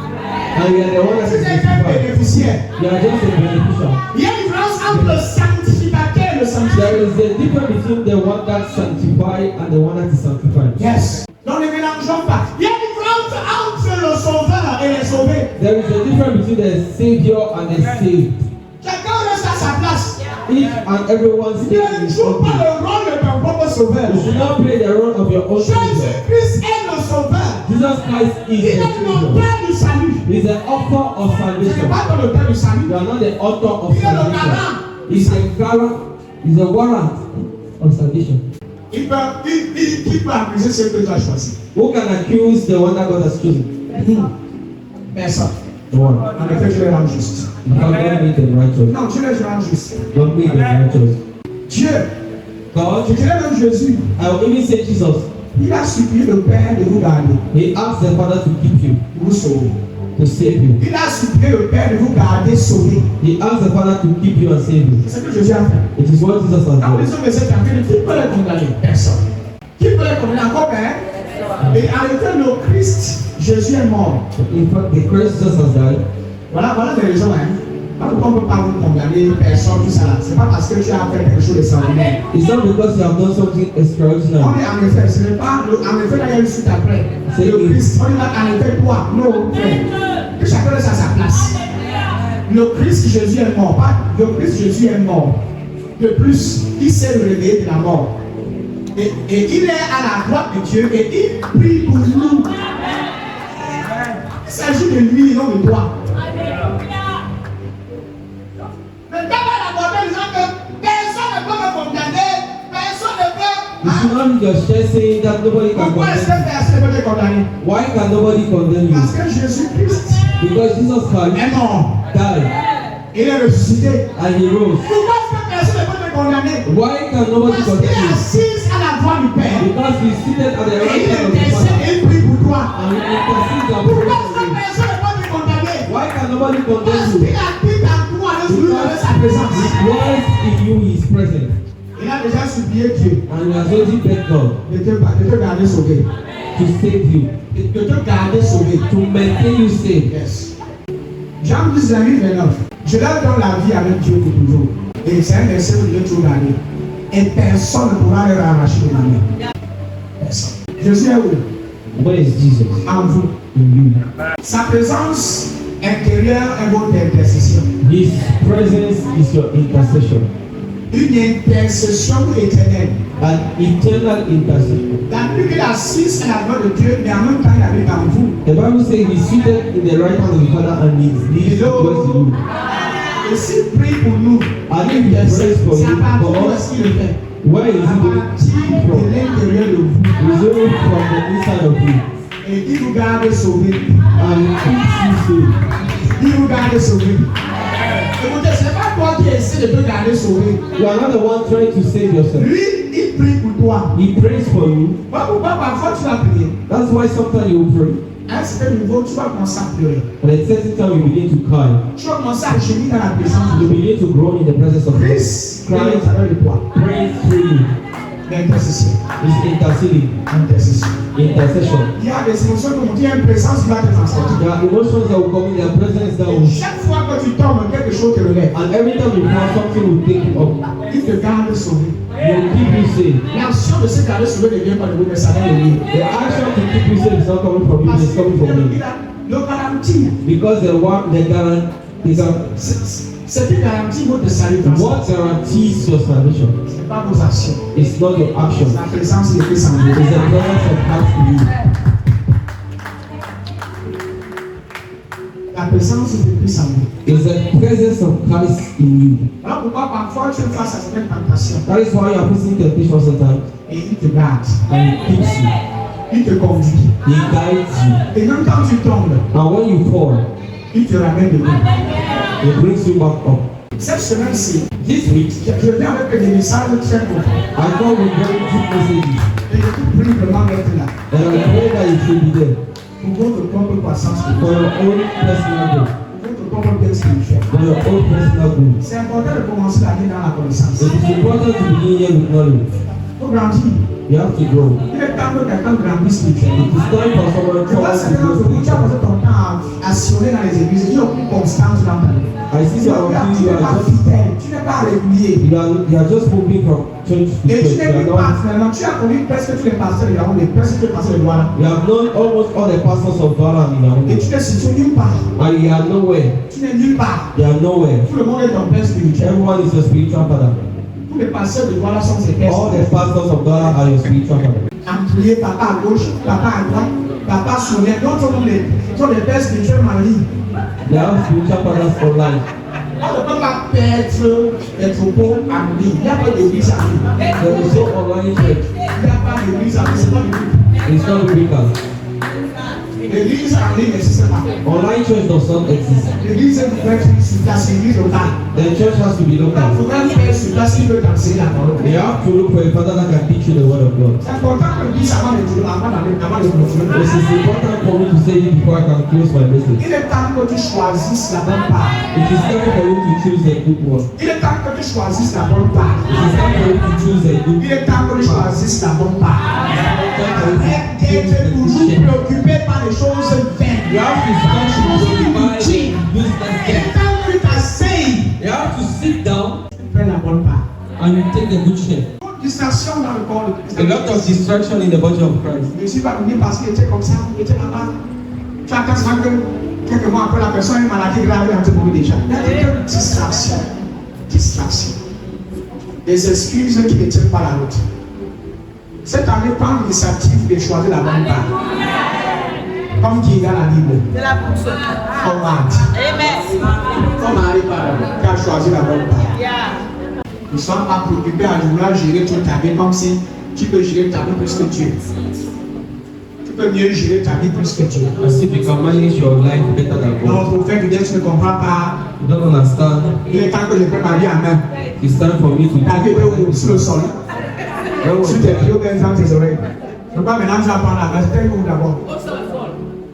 and you are the one that Tu is n'es qu'un justified. bénéficiaire. You are just a beneficiary. Il y a une différence entre le sanctificateur et le sanctifié. There is a difference between the one that sanctifies and the one that is sanctified. Yes. Donc ne mélangeons pas. Il y a une différence entre le sauveur et les sauvés. There is a difference between the Savior and the saved. Chacun reste à sa place. Each and everyone stays in Ne his joue own pas place. le rôle de ton propre sauveur. You should not play the role of your own Savior. Jésus-Christ est le sauveur. Jesus Christ Il is est the Savior. l'auteur du salut. He is the author of Ce n'est salvation. pas ton auteur du salut. You are not the author of Il est le salvation. garant. He's a garant. He's a warrant of salvation. Qui peut accuser ceux que tu as choisis? Who can accuse the one that God has chosen? Personne. The one. En effet, tu les rends justes. Because God made them righteous. Non, tu les rends justes. God made them righteous. Dieu, God, je dirais même Jésus, I will even say Jesus. il a supplié le Père de vous garder, He asked the Father to keep you, de vous sauver. to save you. Il a supplié le Père de vous garder, sauver. He asked the Father to keep you and save you. C'est ce que Jésus a fait. It is what Jesus has Quand done. les hommes essaient d'entrer, qui peut les condamner? Personne. Qui peut les condamner encore, Père? Et en effet, le Christ, Jésus est mort. In fact, the Christ Jesus has died. Voilà les raisons, hein. Pourquoi on ne peut pas vous condamner, personne, tout ça là? C'est pas parce que tu as fait quelque chose d'extraordinaire. It's not because you have done something On extraordinary. est en effet, ce n'est pas, en effet, là, il y a une suite après. C'est Le lui. Christ, on est là, en effet, toi, non, frère. Que chacun reste à sa place. Le Christ Jésus est mort, pas le Christ Jésus est mort. De plus, il s'est réveillé de la mort. Et il est à la droite de Dieu et il prie pour nous. Il s'agit de lui et non de toi. Mais quand on a abordé les gens que personne ne peut me condamner, personne ne peut. You should not read your chest saying that nobody can Pourquoi est-ce que condemn personne ne peut te condamner? you. Why can nobody condemn you? Parce que Jésus-Christ Because Jesus Christ est mort. died Il est ressuscité. and he rose. Pourquoi est-ce que personne ne peut te condamner? Why can nobody Parce qu'il condemn est you? assis à la droite du Père. Because he's seated at the Et right il hand of the intercède Father. et il prie pour toi. And he intercedes and Pourquoi prays est-ce for que you. personne ne peut te condamner? Why can nobody Parce condemn you? qu'il habite en toi, le souvenir de sa présence. Because in you he is present. Il a déjà supplié Dieu And he has already begged God de te garder sauvé. to save you, De te garder sauvé. to maintain you safe. Yes. Jean 10, 29. Je leur donne la vie avec Dieu pour toujours. Et c'est un verset que je vais toujours garder. Et personne ne pourra leur arracher de ma main. Personne. Je suis où? Where is Jesus? En vous. In you. Sa présence intérieure est votre intercession. His presence is your intercession. Une intercession éternelle. An eternal intercession. La plus qu'il assiste à la gloire de Dieu, mais en même temps il habite en vous. The Bible says he's seated in the right hand of the Father and his knees dwells in you. Et s'il prie pour nous, And if he prays for c'est à you, partir for de us, ce qu'il le fait. where is À he going partir de from? l'intérieur de vous. He's only from the inside of you. Et il vous garde sauvé. And he keeps you safe. Il vous garde sauvé. Écoutez, ce n'est pas toi qui essaie de te garder sauvé. You are not the one trying to save yourself. Lui, il prie pour toi. He prays for you. Pourquoi parfois tu vas prier? That's why sometimes you will pray. À un certain niveau, tu vas commencer à pleurer. And at a certain time you begin to cry. Tu vas commencer à gémir dans la présence de You Dieu. begin to groan in the presence of God. Christ, Christ à travers de toi. prays through you. L'intercession. He's interceding. Intercession. Intercession. Il y a des émotions qui vont dire une présence qui va te transporter. There are emotions that will come in their presence that Et will. chaque fois que tu tombes, quelque chose te relève. And every time you fall, something will take you up. Il te garde sauvé. He will keep you safe. L'action de se garder sauvé ne vient pas de vous, mais ça vient de lui. The action to keep you safe is not coming from you, it's coming from me. Il a le garantie. Because the guarantee is C'est une garantie votre salut. what guarantees your salvation. Ce n'est pas vos actions. It's not your action. C'est la présence de Christ en It's vous. the presence of Christ in you. La présence de Christ en vous. It's the presence of Christ in you. Alors pourquoi parfois tu es face à certaines tentations That is why you are facing temptation sometimes. et il te garde, And he keeps you. il te conduit. He guides you. Et même quand tu tombes, And when you fall, il te ramène de nous. he brings you back up. Cette semaine-ci, This week, je viens avec des messages très profonds. I come with very deep messages. Et je te prie vraiment d'être là And I pray that you should be there pour votre propre croissance, for pour your own personal growth. votre propre bien spirituel. For your own personal growth. C'est important de commencer l'année dans la connaissance. It is important to begin here with knowledge. Il faut grandir. You have to grow. Il est temps que quelqu'un grandisse It spirituellement. is time for someone Je vois to certains d'entre vous, tu as grow. passé ton temps à sillonner dans les églises. Il n'y a aucune constance dans ta vie. I see Tu you are n'es pas just fidèle, tu n'es pas régulier. you are just moving from church to Et tu church. n'es You are plus not. pas finalement. Tu as connu presque tous les pasteurs de Yaoundé, presque tous les pasteurs de Douala. You have known almost all the pastors of Vala in Et Yaoundé. tu n'es situé nulle part. And you are nowhere. Tu n'es nulle part. You are nowhere. Tout le monde est ton père spirituel. Everyone is your spiritual father. Tous les pasteurs de Douala sont ses pères All the spirituels. pastors of Vala are your spiritual father. Employé, papa à gauche, papa à droite, papa sonnet. D'autres sont des pères spirituels en ligne. They have spiritual fathers online. On ne peut pas perdre les troupeaux en ligne. Il n'y a pas d'église en ligne. There is no online church. Il n'y a pas d'église en ligne. C'est pas biblique. It's not biblical. L'église en ligne n'existe pas. Online church does not exist. L'église est ouverte sur place, l'église locale. The church has to be Il local. faudra faire sur place s'il veut enseigner la parole. They have to look for a father that can teach you the word of God. C'est important que je dise avant de continuer. This is important for me to say it before I can close my message. Il est temps que tu choisisses la bonne part. It is time for you to choose a good one. Il est temps que tu choisisses la bonne part. It is time for you to choose a good Il est temps que tu choisisses la bonne part. Arrête d'être toujours one. préoccupé par les choses vaines. You have to start to glorify useless Il est things. temps que tu t'asseyes. You have to sit down Fais la bonne part. and you take the good share. Toute distraction dans le corps de Christ. A lot of distraction in the body of Christ. Je ne suis pas venu parce qu'il était comme ça, il était là-bas. Tu attends ça que quelques mois après la personne a une maladie grave et on te mourir déjà. Il y a des distractions. Des excuses qui ne tiennent pas la route. Cette année, prends l'initiative de choisir la bonne part. Comme qui est dans la Bible. De la bouche. Comme Matt. Amen. Comme Harry qui a choisi la bonne part. Yeah. Ne sois pas préoccupé à vouloir gérer toute ta vie comme si tu peux gérer ta vie plus que Dieu. Tu peux mieux gérer ta vie plus que Dieu. As if you can manage your life better than God. Non, prophète, tu ne comprends pas. You don't understand. Il est temps que je prenne ma vie en main. It's time for me to Ta vie est où? Sur le sol. Sur tes pieds ou bien dans tes oreilles. Je ne peux pas maintenant je vais prendre la main. C'était où d'abord?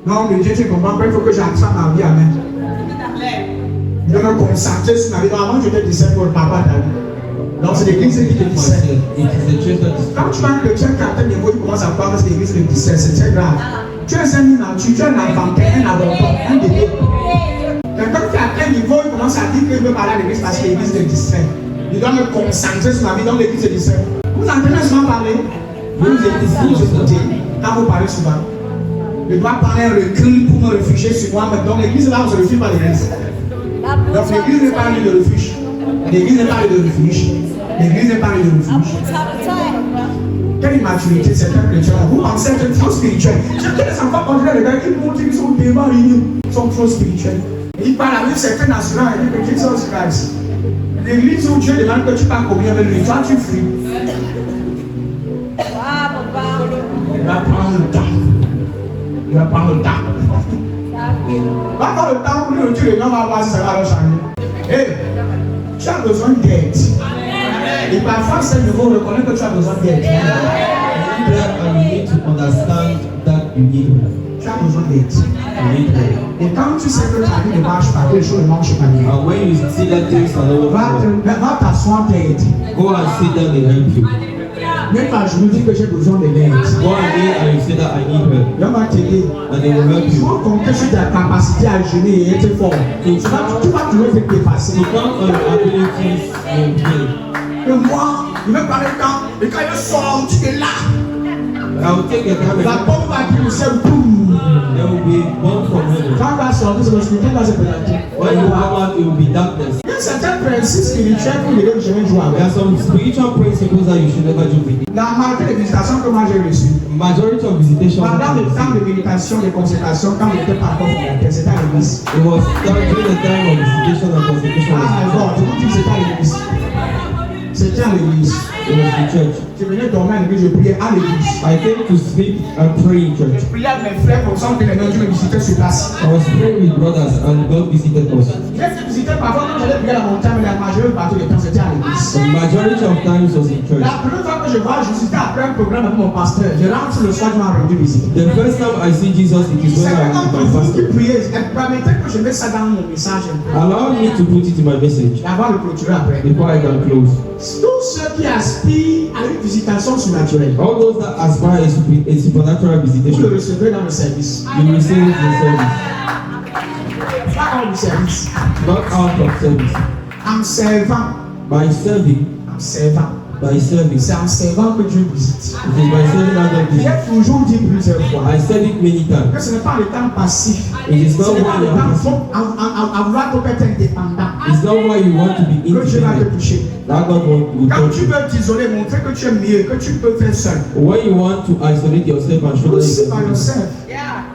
Non, mais Dieu, tu comprends pas. Il faut que j'apprenne ma vie en main. Je dois me concentrer sur ma vie. Donc, avant, je te disais pour papa ta vie. Donc, c'est l'église qui te disait. It is the church that is Quand tu vois un chrétien qui atteint le niveau, il commence à croire que c'est l'église qui te disait. C'est très grave. Tu es un immature, tu es un inventeur, un avorton, un bébé. Quelqu'un qui atteint le niveau, il commence à dire qu'il veut parler à l'église parce que l'église te distrait. Je dois me concentrer sur ma vie, donc l'église te distrait. Vous entendez souvent parler? Vous écoutez quand vous parlez souvent. Je dois prendre un recul pour me réfugier sur moi. Donc l'église là, on se refuse pas l'église. Donc l'église n'est pas lieu de refuge. L'église n'est pas lieu de refuge. L'église n'est pas lieu de refuge. Quelle immaturité c'est un chrétien. Vous pensez être trop spirituel. J'ai des enfants quand je les gars qui montrent qu'ils sont tellement réunis. Ils sont trop spirituels. Et ils parlent avec certains nationaux et disent que Jesus Christ. L'église où Dieu demande que tu parles combien avec lui. Toi tu fuis. Il va prendre le temps. Il va prendre le temps. Va prendre le temps pour lui dire les gens va voir si ça va leur changer. Hey, tu as besoin d'aide. Et parfois, c'est nouveau reconnaître que tu as besoin d'aide. and you need to understand that you need help. Tu as besoin d'aide. You need help. Et quand tu sais que ta vie ne marche pas, que les choses ne marchent pas bien, And when you see that things are not working, va t'asseoir d'aide. go and sit down and help you. Même pas, je me dis que j'ai besoin de l'aide. Go and kneel and you say that I need help. Dieu va t'aider. And they will help Il you. faut compter sur ta capacité à gêner et être fort. Tu vas toujours te dépasser. To count on your abilities and faith. Et moi, il veut parler quand, et quand il sort, tu es là. I will take a time La and bombe va dire, c'est boum. there will be one from heaven. Quand il va sortir, c'est parce que quelqu'un va se présenter. When you come out, it will be darkness. Il y a certains principes spirituels que les gens ne jamais jouer There avec. are some spiritual principles that you should never do with it. La majorité des visitations que moi j'ai reçues, Majority of visitations, pendant le temps de méditation, de consécration, quand on n'était pas encore fondateur, c'était à l'église. it was during the time of visitation and consecration. Ah, bon, je vous dis que c'était à l'église. C'était à l'église. It was the church. Je venais dormir à l'église, je priais à l'église. I came to speak and pray in church. Je priais avec mes frères comme ça, que les gens me visitaient sur place. I was praying with brothers and God visited us. J'ai été visité parfois quand j'allais prier à la montagne, mais la majorité partie du temps, c'était à l'église. The majority of times was in church. La première fois que je vois Jésus, c'était après un programme avec mon pasteur. Je rentre le soir, je m'en rendu visite. The first time I see Jesus, it is C'est when I vraiment was pour with my vous qui pastor. priez. Permettez que je mette ça dans mon message un peu. Allow me to put it in my message Avant de clôturer après. before I can close. Tous ceux qui aspirent à une visitation surnaturelle, All those that aspire a supernatural vous le visitation, recevrez dans le service. you receive it in service, Pas hors du service. not out of service. En servant. By serving, En servant. by serving. C'est en servant que Dieu visite. It is by serving that God visits. J'ai toujours dit plusieurs fois I said it many times. que ce n'est pas le temps passif. It is Ce not n'est pas why le you temps have à vouloir être indépendant It's not why you want to be que Dieu va te independent. toucher. That God will Quand touch tu you. veux t'isoler, montrer que tu es mieux, que tu peux faire seul. When you want to isolate yourself and show that Aussi you par can do it. yourself.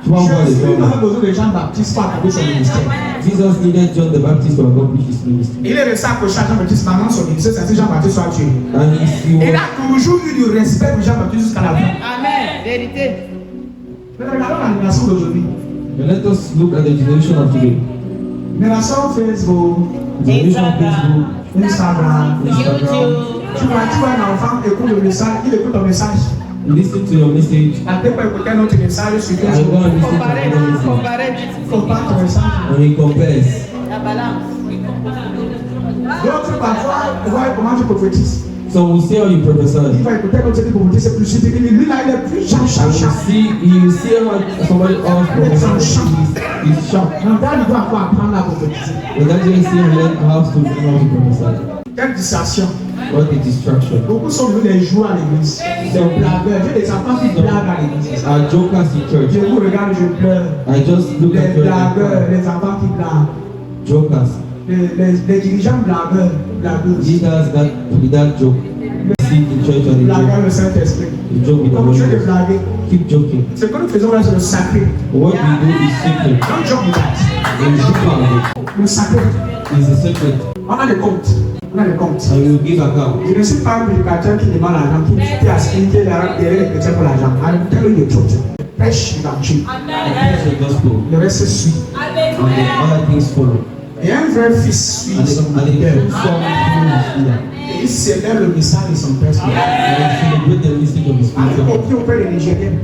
Tu vas voir les Jésus hommes. avait besoin de Jean Baptiste pour accomplir son ministère. Jesus needed John the Baptist to accomplish his ministry. Il est resté accroché à Jean Baptiste pendant son ministère, c'est Jean Baptiste soit tué. And he Il was, a toujours eu du respect pour Jean Baptiste jusqu'à la fin. Amen. Vérité. Mais regardons la génération d'aujourd'hui. and let us look at the generation of today. Génération Facebook, Generation of Facebook, Instagram. Instagram. Tu vois un enfant écoute le message, il écoute ton message. Listen to your message La tête peut écouter un autre message sur and go Facebook. and listen to Comparez, another message. comparez. Compare ton message. And he compares. La balance. D'autres parfois, voient comment tu prophétises. So we'll see how you Il prophesy. va écouter comme tu dis prophétiser, c'est plus subtil. Lui là, il est plus And you see how somebody else prophesies. He's shocked. Maintenant, il doit encore apprendre à prophétiser. But that just see him learn how to prophesy. Quelle distraction. What a distraction. Beaucoup sont devenus des joueurs à l'église. Des blagueurs. J'ai des enfants qui blaguent à l'église. Our jokers in church. Je vous regarde, je pleure. I just look at Les blagueurs, les enfants qui blaguent. jokers. Les dirigeants blagueurs, blagueuses. Leaders that joke. Sit in church and Blaguant le Saint-Esprit. you joke with the Comme tu es de Holy Ghost. blaguer. Keep joking. Ce que nous faisons là, c'est le sacré. What we do is sacred. Don't joke with that. And you should come with Le sacré. it. It's a secret. On a des comptes. On a des comptes. And you give account. Je ne suis pas un prédicateur qui demande l'argent, qui a expliqué derrière les chrétiens pour l'argent. I'm telling you the truth. Prêche l'évangile. I preach the gospel. Le reste suit. And the other things follow. Et un vrai fils suit And son the leader. true son follows his leader. Et il célèbre le message de son père. And celebrate the message of his Allez spiritual. copier auprès des Nigériens.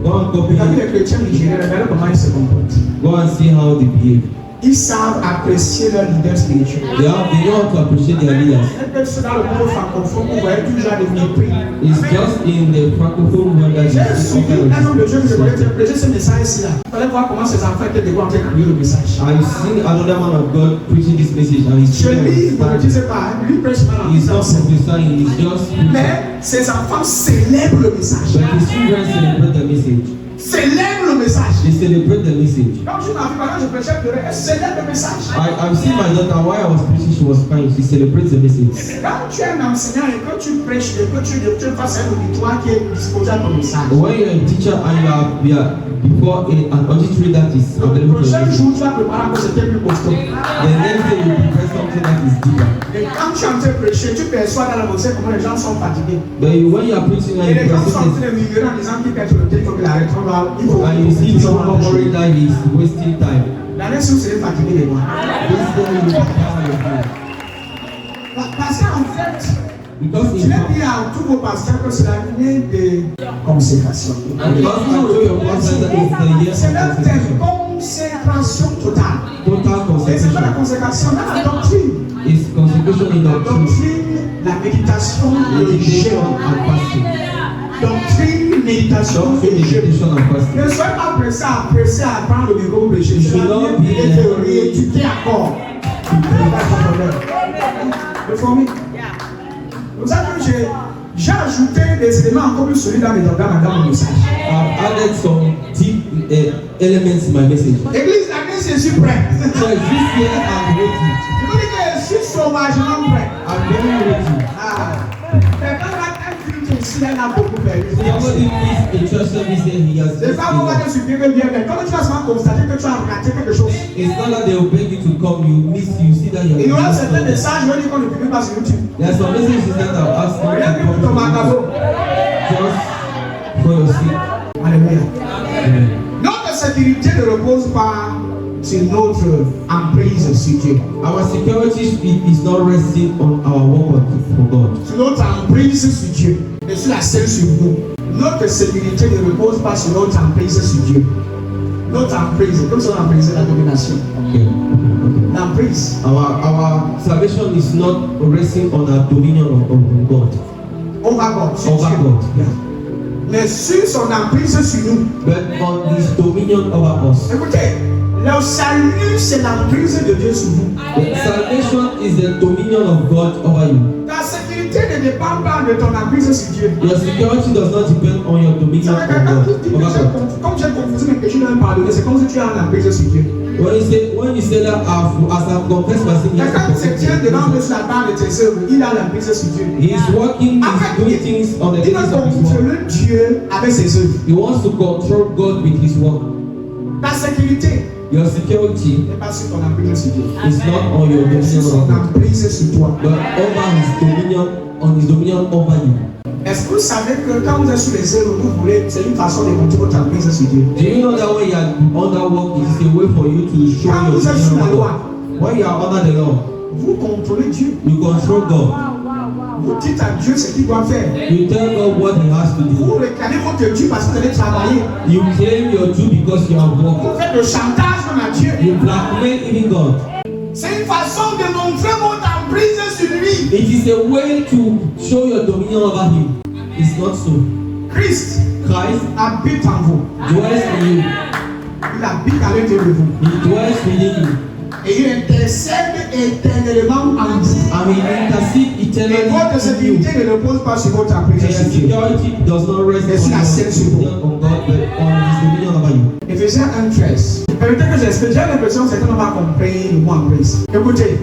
Go and copy Regardez it. les chrétiens nigériens, regardez comment ils se comportent. Go and see how they behave. Ils savent apprécier leur leader spirituel. They know how to appreciate their leaders. Un peu ceux dans le monde francophone, vous voyez toujours des mépris. It's just in the francophone world that J'ai you see suivi all un kind homme de Dieu que je connais qui of a prêché ce message ici là. Il fallait voir comment ses enfants étaient devant en train de crier le message. I've seen another man of God preaching this message and he's Je lis, ne me disais pas, lui prêche mal en He's not disant. prophesying, he's just preaching. Mais ses enfants célèbrent le message. But his children celebrate the message. Célèbrent le message. They celebrate the message. Quand je m'en pendant que je prêchais, elle célèbre le message. I've seen my daughter while I was preaching, she was crying. She celebrates the message. Quand tu es un enseignant et que tu prêches et que tu fasses un auditoire qui est disposé à ton message. When you're a teacher and you are before an auditory that is Le available to prochain you, jour, tu vas préparer que c'était plus costaud. the next day you prepare something that is deeper. Et quand tu es en train de prêcher, tu perçois dans la pensée comment les gens sont fatigués. But when you are preaching Et and les you gens sont en train present de murmurer en disant qu'il pète le thé, il faut qu'il arrête. Il faut and you see people worried that he is wasting time. La next vous serez fatigué de moi. This day you prepare your brain. Parce qu'en fait, Because je in l'ai dit à tous vos pasteurs que c'est l'année de consécration. because I told your pastor that it's the year C'est of leur thème, consecration. consécration totale. Total Et c'est pas la consecration. consécration, dans la doctrine. It's consecration in La doctrine, doctrine, la méditation et le meditation jeûne. and fasting. Doctrine, méditation Doctrine, et jeûne. meditation and fasting. Ne soyez pas pressé à prendre le micro pour prêcher. You should C'est not la be Bible in et a théorie, hurry. étudier encore. Réformer. Vous savez que j'ai ajouté des éléments encore plus solides dans mon message. I've added some deep elements in my message. Église, la Grèce, je suis prêt. So this year I'm ready. Je vous dis que je suis sauvagement prêt. I'm very ready. Mais quand on a un culte ici, il y en a beaucoup perdu. Somebody please a church service here, he has C'est just pas pour te supplier bien, mais quand tu vas seulement constater que tu as raté quelque chose. It's not that they will beg you to come, you miss, you see that Il y aura you're certains messages, je vais dire qu'on ne publie pas sur YouTube. There are some messages that I'll ask you Rien to que pour ton come magasin. just for your sake. Alléluia. Amen. Notre sécurité ne repose pas sur notre emprise sur Dieu. Our security is not resting on our work for God. Sur notre emprise sur Dieu. Et sur la scène sur nous. Notre sécurité ne repose pas sur notre emprise sur Dieu. Notre emprise, comme ça l'emprise, la domination. Okay. L'emprise. Our salvation is not resting on our dominion of God. Over God. Sur Over Dieu. God. Yeah. Mais sur son emprise sur nous. But on His dominion over us. Écoutez, le salut, c'est l'emprise de Dieu sur vous. The salvation is the dominion of God over you. Ta sécurité ne dépend pas de ton emprise sur Dieu. Your security does not depend on your dominion Ça of veut dire God. que Over God. comme j'ai confusé mes péchés dans le pardonné, c'est comme si tu as un emprise sur Dieu. When you say that as I've confessed my sin, Mais quand yes, tu te tiens devant Dieu sur la barre de tes œuvres, il a l'emprise sur Dieu. He is working, he's doing things on the Il va basis of his work. contrôler Dieu avec ses œuvres. He wants to control God with his work. Ta sécurité Your security n'est pas sur ton emprise sur Dieu. is not on your Mais sur dominion son over God, emprise sur toi. but on his dominion over you. Est-ce que vous savez que quand vous êtes sur les œuvres, vous voulez, c'est une façon de montrer votre emprise sur Dieu. Do you know that when you are under work, it is a way for you to show Quand your vous êtes dominion sous la over loi, God? When you are under the law, vous contrôlez Dieu. you control God. Vous dites à Dieu ce qu'il doit faire. You tell God what he has to do. Vous réclamez votre dû parce que vous allez travailler. You claim your due because you have worked. Vous faites le chantage même à Dieu. You blackmail even God. C'est une façon de montrer votre emprise sur lui. It is a way to show your dominion over him. It's not so. Christ Christ habite en vous. dwells in you. Il habite à l'intérieur de vous. He dwells within you. Et il intercède éternellement en vous. And he intercedes Et eternally votre in you. sécurité ne repose pas sur votre And emprise your sur Dieu. security does not rest Mais sur la scène sur on vous. your dominion on God, but on his dominion over you. Éphésiens 1:13. Permettez que j'explique. J'ai l'impression que certains n'ont pas compris le mot emprise. Écoutez,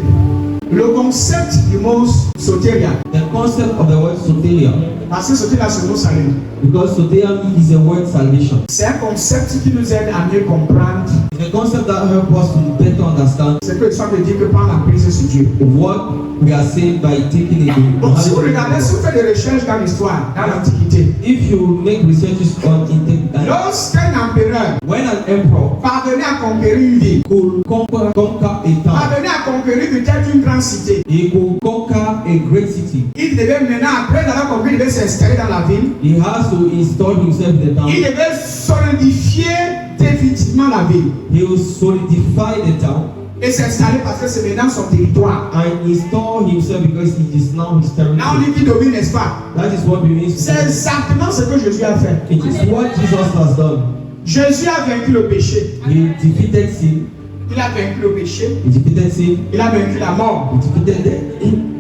Le concept du mot soteria, The concept of the word soteria, parce que soteria c'est le mot salut. because soteria is a word salvation. C'est un concept qui nous aide à mieux comprendre It's a concept that helps us to better understand ce que tu as dit que par la prise sur Dieu. what we are saying by taking it in. Donc si vous regardez, si vous faites des recherches dans l'histoire, dans l'Antiquité, If you make researches on lorsqu'un empereur when an emperor parvenait à conquérir une ville, could conquer a town, parvenait à conquérir peut-être une grande cité, he could conquer a great city. il devait maintenant, après avoir conquis, il devait s'installer dans la ville. He has to install himself in the Il town. devait solidifier définitivement la ville He will solidify the town et s'installer parce que c'est maintenant son territoire. and install himself because it is now his Là, on territory. dit qu'il domine, n'est-ce pas? That is what we mean. C'est exactement ce que Jésus a fait. It is what Jesus has done. Jésus a vaincu le péché. He defeated sin. Il a vaincu le péché. He defeated sin. Il a vaincu la mort. He defeated death.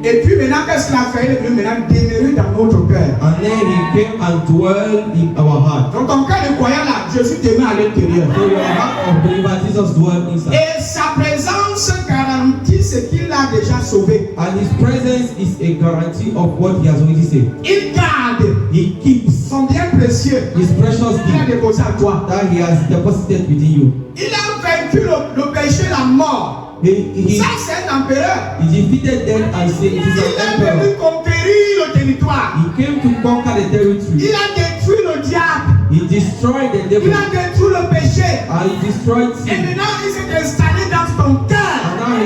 Et puis maintenant, qu'est-ce qu'il a fait? Il est venu maintenant demeurer dans notre cœur. And then he came and dwelled in our heart. Donc, en cas de croyant là, Jésus demeure à l'intérieur. So your heart of believer, Jesus dwelled inside. Et sa présence garantit ce qu'il a déjà sauvé. And his presence is a guarantee of what he has already said. Il garde He keeps son bien précieux his precious qu'il a gift déposé à toi. that he has deposited within you. Il a vaincu le péché, la mort. He Ça, c'est un empereur. defeated death and sin. It is Il an est emperor. venu conquérir le territoire. He came to conquer the territory. Il a détruit le diable. He destroyed the Il devil. a détruit le péché. And he destroyed Et sin. maintenant, il s'est installé dans ton cœur. And now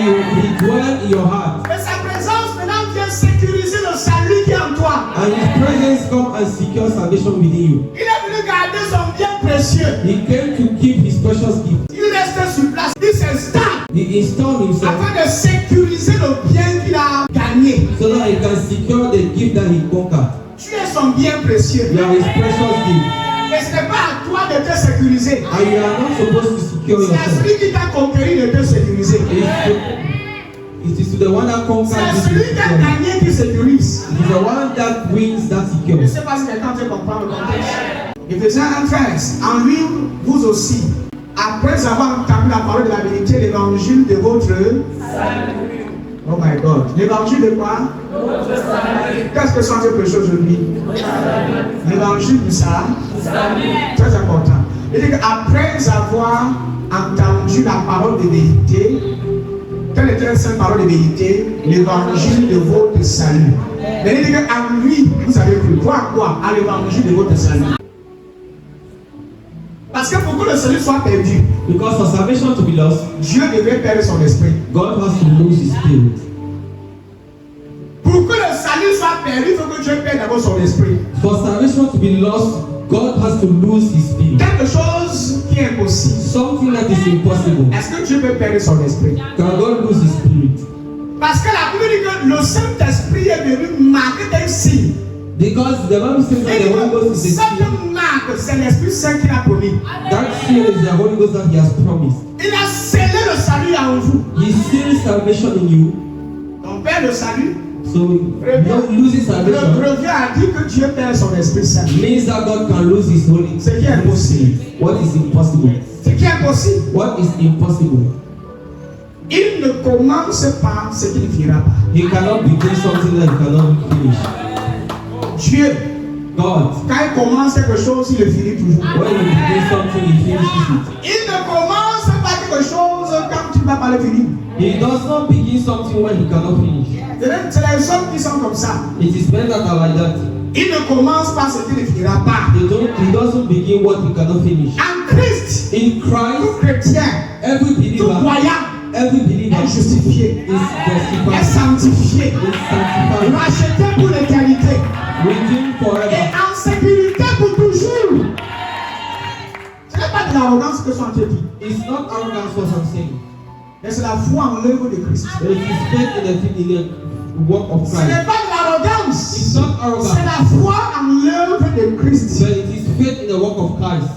he dwells in your heart. Et sa présence maintenant vient sécuriser le salut qui est en toi. And his presence come and secure salvation within you. Il est venu garder son bien précieux. He came to keep his precious gift. Il reste sur place. Il s'installe He installed himself afin de sécuriser le bien qu'il a gagné. so that he can secure the gift that he conquered. Tu es son bien précieux. You are his precious gift. Et ce n'est pas à toi de te sécuriser. And you are not supposed to secure C'est à yourself. celui qui t'a conquéri de te sécuriser. It is to the one that conquers C'est à this celui qui a security. gagné qui sécurise. It is the one that wins that Je ne security. sais pas si quelqu'un te comprend le contexte. Éphésiens 1:13. En lui, vous aussi, après avoir entendu la parole de la vérité, l'évangile de votre salut. Oh my God. L'évangile de quoi? Qu'est-ce que sont ces péchés aujourd'hui? L'évangile du salut. Très important. Il dit qu'après avoir entendu la parole de vérité, quelle était cette parole de vérité? L'évangile de votre salut. Mais il dit qu'en lui, vous avez cru. Quoi? À l'évangile de votre salut. Parce que pour que le salut soit perdu, Because for salvation to be lost, Dieu devait perdre son esprit. God has to lose his spirit. Pour que le salut soit perdu, il faut que Dieu perde d'abord son esprit. For salvation to be lost, God has to lose his spirit. Quelque chose qui est impossible. Something that is impossible. Est-ce que Dieu peut perdre son esprit? Can God lose his spirit? Parce que la Bible dit que le Saint-Esprit est venu marquer d'un signe. Because the Bible says that Et the Holy Ghost is a seal. cette marque, c'est l'Esprit Saint qui l'a promis. That seal is the Holy Ghost that he has promised. Il a scellé le salut en vous. He seals salvation in you. Ton Père le salut So not losing salvation revient à dire que Dieu perd son Esprit Saint. means that God can lose his Holy Ce qui est impossible. What is impossible? Ce qui est impossible. What is impossible? Il ne commence pas ce qu'il ne finira pas. He cannot begin something that he cannot finish. Dieu, God, quand il commence quelque chose, il le finit toujours. when he begins something, he finishes it. Il ne commence pas quelque chose quand tu ne vas pas le finir. He does not begin something when he cannot finish. C'est les hommes qui sont comme ça. It is men that are like that. Il ne commence pas ce qu'il ne finira pas. He doesn't begin what he cannot finish. En Christ, In tout Christ, chrétien, every tout believer, croyant every believer est justifié, is est justified, sanctifié, is sanctified, racheté pour l'éternité redeemed et forever. en sécurité pour toujours. Ce n'est pas de l'arrogance que sont dit, It's not arrogance what I'm saying. mais c'est la foi en l'œuvre de Christ. But it is faith in the work of Ce Christ. n'est pas de l'arrogance, It's not c'est arrogance, la foi en l'œuvre de Christ. but it is faith in the work of Christ.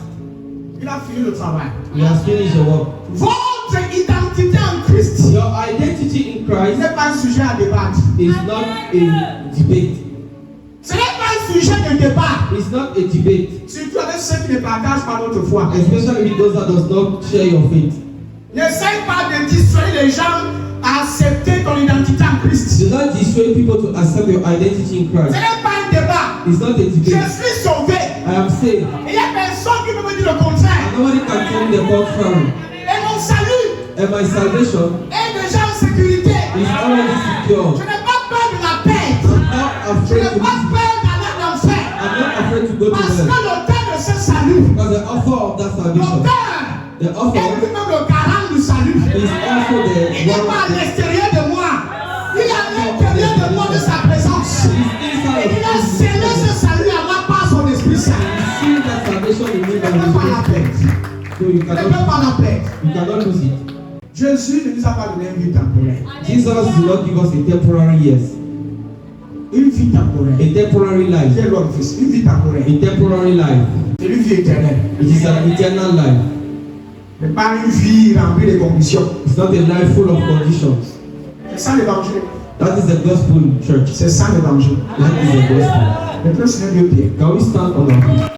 Il a fini le travail. He has finished the work. Votre identité en Christ Your identity in Christ n'est pas un sujet à débattre. is not a debate. Ce n'est pas un sujet de débat. It's not a debate, Surtout avec ceux qui ne partagent pas notre foi. especially with those that does not share your faith. N'essaye pas de distraire les gens à accepter ton identité en Christ. Do not dissuade people to accept your identity in Ce Christ. n'est pas un débat. It's not a Je debate. suis sauvé. I am saved. Il n'y a personne qui peut me dire le contraire. And nobody can tell me the contrary. Et mon salut And my salvation est déjà en sécurité. is already secure. Je n'ai pas peur de la perte. I'm not Je afraid n'ai to pas be. peur d'aller en enfer. I'm not afraid to go to Parce que hell. l'auteur de ce salut, Because the author of that salvation, l'auteur the est author lui-même le garant du salut. is also Il the n'est pas à one. l'extérieur de moi. Il est à l'intérieur de moi de sa présence. He's inside Et il a of me. scellé ce salut à moi par son Esprit Saint. See that salvation in me Tu by ne peux pas la His perdre. grace. So you Tu ne peux cannot, pas la perdre. you cannot lose it. Jésus ne nous a pas donné une vie temporaire. Jesus did not give us a temporary yes, Une vie temporaire. a temporary life, Quel homme fils? Une vie temporaire. a temporary life. C'est une vie éternelle. It is an eternal life. Ce n'est pas une vie remplie de conditions. It's not a life full of conditions. C'est ça l'évangile. That is the gospel, church. C'est ça l'évangile. That is the gospel. Maintenant, c'est un Dieu Pierre. Can we stand on our feet?